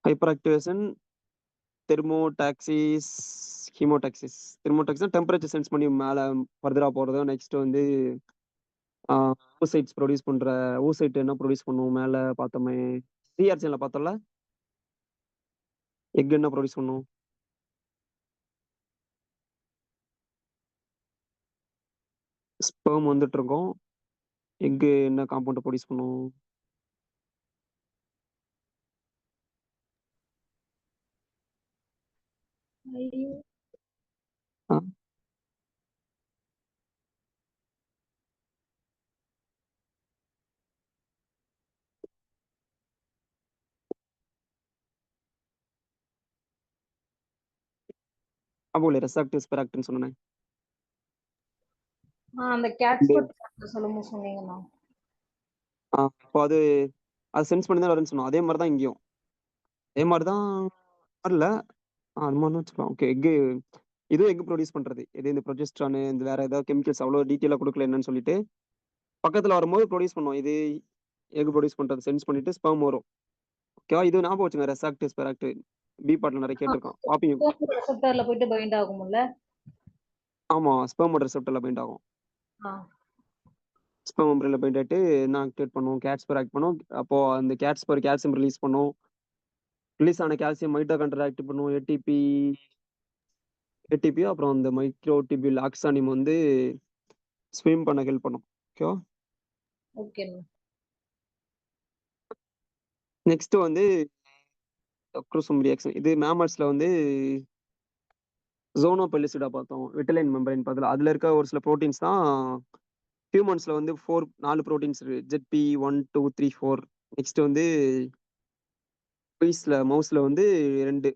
Hyperactivation, thermotaxis, chemotaxis. Thermotaxis temperature sense பண்ணி மேல ஃபர்தரா போறது. நெக்ஸ்ட் வந்து ஊசைட்ஸ் ப்ரொடியூஸ் பண்ற ஊசைட் என்ன ப்ரொடியூஸ் பண்ணும் மேல பார்த்தோமே சிஆர்சிஎன்ல பார்த்தோம்ல. எக் என்ன ப்ரொடியூஸ் பண்ணும்? ஸ்பெர்ம் வந்துட்டு இருக்கோம். எக் என்ன காம்பவுண்ட் ப்ரொடியூஸ் பண்ணும்? ஆ, அப்போ ரெசாக்டிவ் ஸ்பெராக்ட்னு சொன்னேன். அந்த கேட்ஸ்பர்ட் சொல்லும்போது சொன்னீங்கண்ணா. அப்போ அது சென்ஸ் பண்ணி தான் வரும்னு சொன்னோம். அதே மாதிரி தான் இங்கேயும். அதே மாதிரி தான் வரல. அது மாதிரி தான் வச்சுக்கலாம். ஓகே. இதுவும் எக் ப்ரொடியூஸ் பண்றது. இது இந்த ப்ரொஜெஸ்ட்ரான் இந்த வேற ஏதாவது கெமிக்கல்ஸ் அவ்வளோ டீட்டெயிலாக கொடுக்கல என்னன்னு சொல்லிட்டு பக்கத்துல வரும்போது ப்ரொடியூஸ் பண்ணுவோம். இது எக் ப்ரொடியூஸ் பண்றது சென்ஸ் பண்ணிட்டு ஸ்பெர்ம் வரும். ஓகேவா? இது ஞாபகம் வச்சுங்க. ரெசாக்டிவ் ஸ்பெராக்டிவ் பி பார்ட்ல நிறைய கேட்டிருக்கோம். பாப்பீங்க. ரிசெப்டர்ல போயிட்டு பைண்ட் ஆகும்ல. ஆமா, ஸ்பெர்ம் ரிசெப்டர்ல பைண்ட் ஆகும். ஸ்பெர்ம் மெம்பரேன்ல பைண்ட் ஆயிட்டு என்ன ஆக்டிவேட் பண்ணும்? கேட்ஸ்பர் ஆக்ட் பண்ணும். அப்போ அந்த கேட்ஸ்பர் கால்சியம் ரிலீஸ் பண்ணும். ரிலீஸ் ஆன கால்சியம் மைட்டோகாண்ட்ரியா ஆக்டிவ் பண்ணும். ஏடிபி அப்புறம் அந்த மைக்ரோடிபியூல் ஆக்சானியம் வந்து ஸ்விம் பண்ண ஹெல்ப் பண்ணும். ஓகேவா? ஓகேண்ணா. நெக்ஸ்ட் வந்து அக்ரோசோம் ரியாக்ஷன். இது மேமல்ஸ்ல வந்து ஜோனோ பெல்லிசிடா பார்த்தோம். விட்டலைன் மெம்பரேன் பார்த்தல. அதுல இருக்க ஒரு சில ப்ரோட்டீன்ஸ் தான் ஹியூமன்ஸ்ல வந்து 4 ப்ரோட்டீன்ஸ் இருக்கு. ZP 1 2 3 4. நெக்ஸ்ட் வந்து மவுஸ்ல வந்து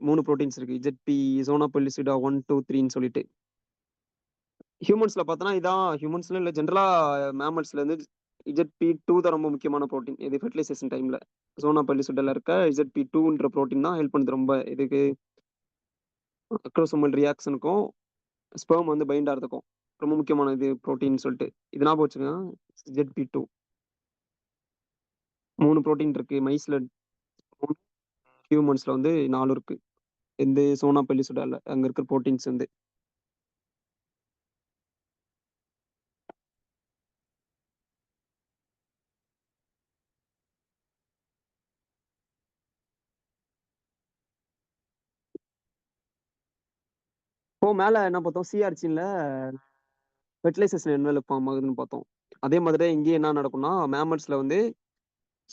3 ப்ரோட்டீன்ஸ் இருக்கு. ZP ஜோனோ பெல்லிசிடா 1 2 3ன்னு சொல்லிட்டு. ஹியூமன்ஸ்ல பார்த்தோன்னா இதான் ஹியூமன்ஸ்ல இல்ல ஜென்ரலா மேமல்ஸ்ல இருந்து ZP2 தான் ரொம்ப முக்கியமான ப்ரோட்டீன். இது ஃபெர்டிலைசேஷன் டைம்ல ஜோனா பெல்லிசிடால இருக்க ZP2ன்ற ப்ரோட்டீன் தான் ஹெல்ப் பண்ணுது ரொம்ப. இதுக்கு அக்ரோசோமல் ரியாக்ஷனுக்கும் ஸ்பெர்ம் வந்து பைண்ட் ஆகிறதுக்கும் ரொம்ப முக்கியமான இது ப்ரோட்டீன் சொல்லிட்டு. இது ஞாபகம் வச்சுங்க. ZP2 3 ப்ரோட்டீன் இருக்கு. மைஸ்ல 3, ஹியூமன்ஸ்ல வந்து 4 இருக்கு. இந்த சோனா பெல்லிசுடால அங்க இருக்கிற ப்ரோட்டீன்ஸ் வந்து. இப்போ மேல என்ன பார்த்தோம்? சிஆர்சின்ல ஃபெர்டிலைசேஷன் என்ன ஃபார்ம் ஆகுதுன்னு பார்த்தோம். அதே மாதிரி இங்கேயும் என்ன நடக்கும்னா மேமல்ஸ்ல வந்து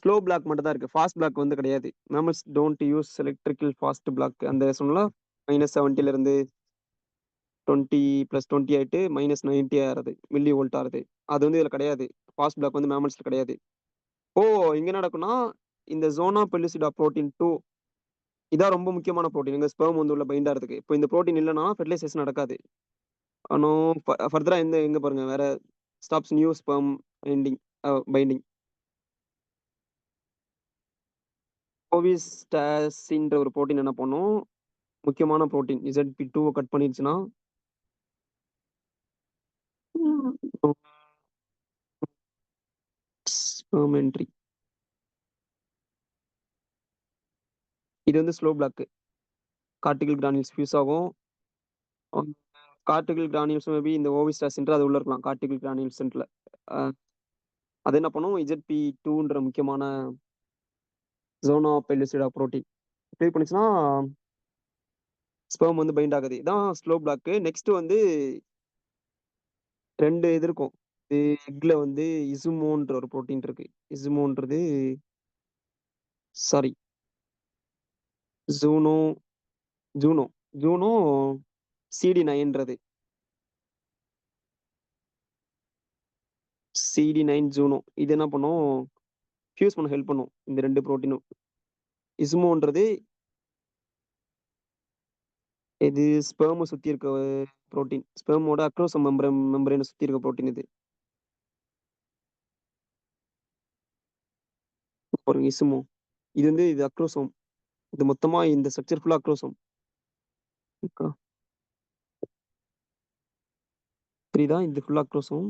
ஸ்லோ பிளாக் மட்டும் தான் இருக்கு. ஃபாஸ்ட் பிளாக் வந்து கிடையாது. Mammals don't use electrical fast block. அந்த சொன்னலாம் -70ல இருந்து 20 + 20 ஆயிட்டு -90 ஆறுது மில்லி வோல்ட் ஆறுது. அது வந்து இதுல கிடையாது. ஃபாஸ்ட் பிளாக் வந்து மேமல்ஸ்ல கிடையாது. ஓ, இங்க நடக்கும்னா இந்த ஜோனா பெல்லுசிடா புரோட்டீன் 2 இதான் ரொம்ப முக்கியமான புரோட்டீன். எங்க ஸ்பெர்ம் வந்து உள்ள பைண்ட் ஆகிறதுக்கு. இப்போ இந்த புரோட்டீன் இல்லைன்னா ஃபெர்டிலைசேஷன் நடக்காது. ஆனால் ஃபர்தரா எங்க பாருங்க வேற ஸ்டாப்ஸ் நியூ ஸ்பெர்ம் பைண்டிங். கோவிஸ்டாசின்ற ஒரு புரோட்டீன் என்ன பண்ணும்? முக்கியமான புரோட்டீன் ZP2 கட் பண்ணிருச்சுன்னா ஸ்பெர்ம் என்ட்ரி இது வந்து slow block. Cortical granules fuse ஆகும். கார்டிகல் கிரானியூல்ஸ் மேபி இந்த ஓவிஸ்டா சென்டர் அது உள்ள இருக்கலாம். கார்டிகல் கிரானியூல் சென்டர்ல அது என்ன பண்ணும், ZP2ன்ற முக்கியமான ஜோனோ பெல்லுசிடா புரோட்டீன் கிளியர் பண்ணிச்சுன்னா ஸ்பெர்ம் வந்து பைண்ட் ஆகுது. இதான் ஸ்லோ பிளாக். நெக்ஸ்ட் வந்து 2 இது இருக்கும். எக்ல வந்து இசுமோன்ற ஒரு புரோட்டீன் இருக்கு. இசுமோன்றது சாரி ஜூனோ ஜூனோ ஜூனோ CD9ன்றது CD9 ஜூனோ. இது என்ன பண்ணும், ஃபியூஸ் பண்ண ஹெல்ப் பண்ணும் இந்த 2 புரோட்டீனும். இசுமோன்றது இது ஸ்பெர்ம் சுத்தி இருக்க புரோட்டீன். ஸ்பெர்மோட அக்ரோசோம் மெம்பரேனை சுத்தி இருக்க புரோட்டீன் இது. பாருங்க இசுமோ. இது வந்து இது அக்ரோசோம். இது மொத்தமா இந்த ஸ்ட்ரக்சர் ஃபுல்லா அக்ரோசோம். புரியுதா? இது ஃபுல்லா அக்ரோசோம்.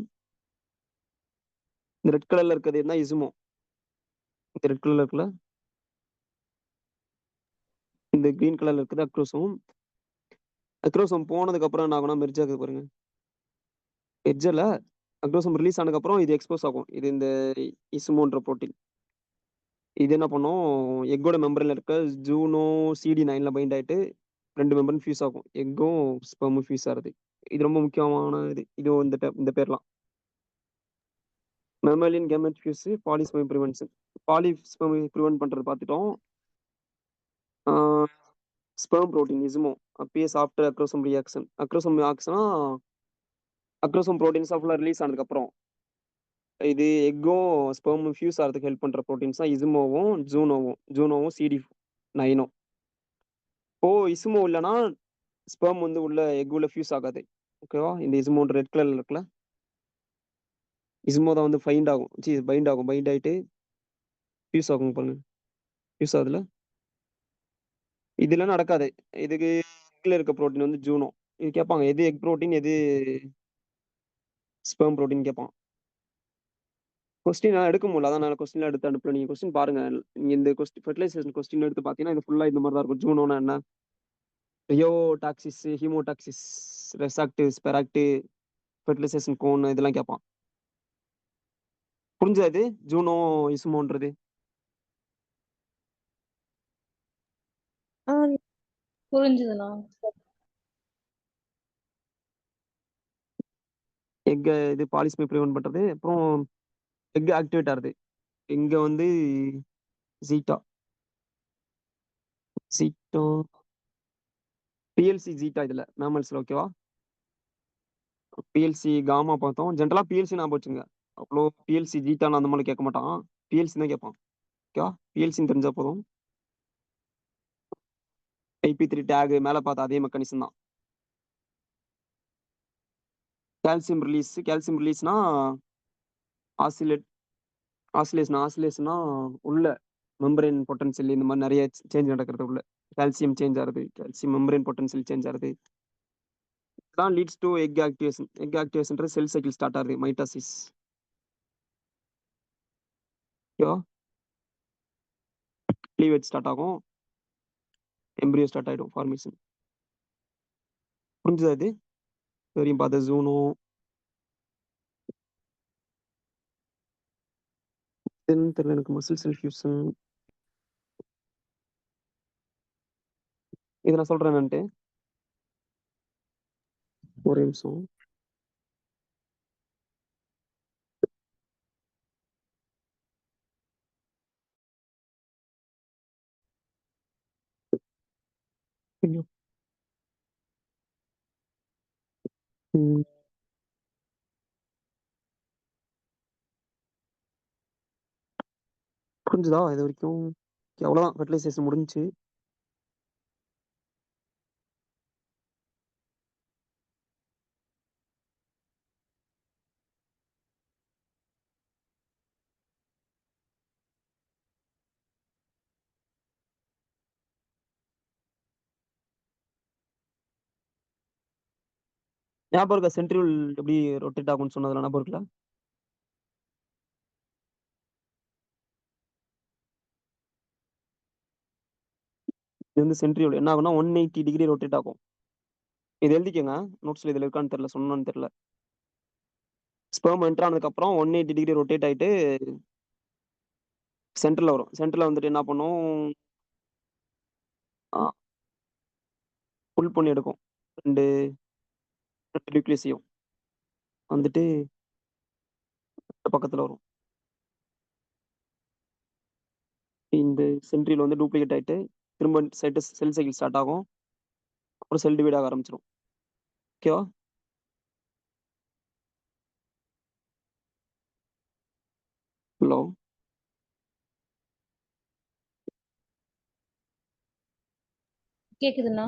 இந்த ரெட் கலர்ல இருக்கிறது என்ன இசுமோ. இந்த ரெட் கலர்ல இருக்குல்ல, இந்த கிரீன் கலர்ல இருக்குது அக்ரோசோம். அக்ரோசோம் போனதுக்கு அப்புறம் என்ன ஆகும்னா மெர்ஜ் ஆகுது பாருங்க. எட்ஜ்ல அக்ரோசோம் ரிலீஸ் ஆனதுக்கு அப்புறம் இது எக்ஸ்போஸ் ஆகும். இது இந்த இசுமோன்ற புரோட்டீன். இது என்ன பண்ணும், எக்கோட மெம்பரில் இருக்க ஜூனோ CD9ல பைண்ட் ஆயிட்டு 2 மெம்பரும் ஃபியூஸ் ஆகும். எக்கும் ஸ்பெர்மும் ஃபியூஸ் ஆகுது. இது ரொம்ப முக்கியமான இது. இது இந்த பேர்லாம் mammalian gamete fuse, polyspermy prevention. Polyspermy prevent பண்றது பார்த்துட்டோம். Sperm protein Izumo appears after acrosome reaction. Acrosome ரியாக்ஷனா அக்ரோசோம் புரோட்டீன்ஸ் ஃபுல்லாக ரிலீஸ் ஆனதுக்கு அப்புறம் இது எக்கும் ஸ்பெர்மும் ஃபியூஸ் ஆகிறதுக்கு ஹெல்ப் பண்ற புரோட்டீன்ஸ் தான் இசுமோவும் ஜூனோவும் CD9ம். இப்போ இசுமோ இல்லைன்னா ஸ்பெர்ம் வந்து உள்ள எக் உள்ள ஃபியூஸ் ஆகாது. ஓகேவா? இந்த இசுமோன்ற ரெட் கலர்ல இருக்குல்ல, இசுமோ தான் வந்து பைண்ட் ஆகும். பைண்ட் ஆயிட்டு ஃபியூஸ் ஆகும் பாருங்க. ஃபியூஸ் ஆகுதுல, இதுல நடக்காது. இதுக்கு எக்ல இருக்க புரோட்டீன் வந்து ஜூனோ. இது கேட்பாங்க எது எக் புரோட்டீன் எது ஸ்பெர்ம் புரோட்டீன் கேட்பான். கொஸ்டின் எடுக்க முடியல, அதான் நான் கொஸ்டின் எடுத்து அனுப்பல. நீங்க கொஸ்டின் பாருங்க. நீங்க இந்த ஃபெர்டிலைசேஷன் கொஸ்டின் எடுத்து பார்த்தீங்கன்னா இது ஃபுல்லா இந்த மாதிரி தான் இருக்கும். ஜூனோனா என்ன, ரியோடாக்சிஸ், ஹீமோடாக்சிஸ், ரெசாக்டிவ், ஸ்பெராக்டிவ், ஃபெர்டிலைசேஷன் கோன் இதெல்லாம் கேட்பான். புரிஞ்சது ஜூனோ இசுமோன்றது? புரிஞ்சுதுண்ணா. எக் இது பாலிஸ்மே ப்ரிவென்ட் பண்றது. அப்புறம் எக் ஆக்டிவேட் ஆகுது. இங்க வந்து ஜீட்டா ஜீட்டோ PLC ஜீட்டா இதுல மேமல்ஸ்ல. ஓகேவா? PLC காமா பார்த்தோம். ஜென்ரலா PLC ஞாபகம் வச்சுங்க. அவ்வளோ PLC ஜீட்டான்னு அந்த மாதிரி கேட்க மாட்டான். PLC தான் கேட்பான். ஓகேவா? PLCன்னு தெரிஞ்சா போதும். IP3 டேக் மேல பார்த்த அதே மெக்கானிசம் தான். கால்சியம் ரிலீஸ்னா ஆசிலேஷனா உள்ள மெம்பரேன் பொட்டன்சியல் இந்த மாதிரி நிறைய சேஞ்ச் நடக்கிறது. உள்ள கால்சியம் சேஞ்ச் ஆகுது, கால்சியம் மெம்பரேன் பொட்டன்சியல் சேஞ்ச் ஆகுது. தான் leads to egg activation. Egg activation cell cycle start ஆகுது, மைட்டாசிஸ். ஓகேவா? கிளீவேஜ் ஸ்டார்ட் ஆகும், எம்பிரியோ ஸ்டார்ட் ஆயிடும், ஃபார்மேஷன். புரிஞ்சுதா? இது வரையும் பார்த்த ஜூனோ தெரியல எனக்கு. மசில் செல் ஃபியூஷன் இதை நான் சொல்றேன் என்னன்ட்டு. ஒரே நிமிஷம். ஐயோ. ம். புரிஞ்சுதா இது வரைக்கும்? அவ்வளவுதான், ஃபெர்டிலைசேஷன் முடிஞ்சுச்சு. ஞாபகம் இருக்கா சென்ட்ரியூல் எப்படி ரொட்டேட் ஆகும்னு சொன்னதுல ஞாபகம் இருக்குல்ல? இது வந்து சென்ட்ரியோல் என்ன ஆகும்னா 180 டிகிரி ரொட்டேட் ஆகும். இது எழுதிக்கங்க. நோட்ஸ்ல இதுல இருக்கான்னு தெரியல. சொன்னான்னு தெரியல. ஸ்பெர்ம் என்டர் ஆனதுக்கப்புறம் 180 டிகிரி ரொட்டேட் ஆயிட்டு சென்டர்ல வரும். சென்டர்ல வந்துட்டு என்ன பண்ணும், புல் பண்ணி எடுக்கும். 2 நியூக்ளியஸையும் வந்துட்டு பக்கத்துல வரும். இந்த சென்ட்ரியோல் வந்து டூப்ளிகேட் ஆயிட்டு திரும்ப செல் சைக்கிள் ஸ்டார்ட் ஆகும். அப்புறம் செல் டிவைட் ஆக ஆரம்பிச்சிடும். ஓகேவா? ஹலோ. கேக்குதுண்ணா?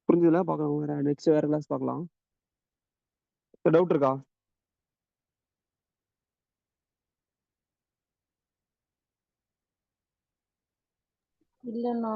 புரிஞ்சதுல பார்க்கலாம். வேற நெக்ஸ்ட் வேற கிளாஸ் பார்க்கலாம். டவுட் இருக்கா? இல்லண்ணா.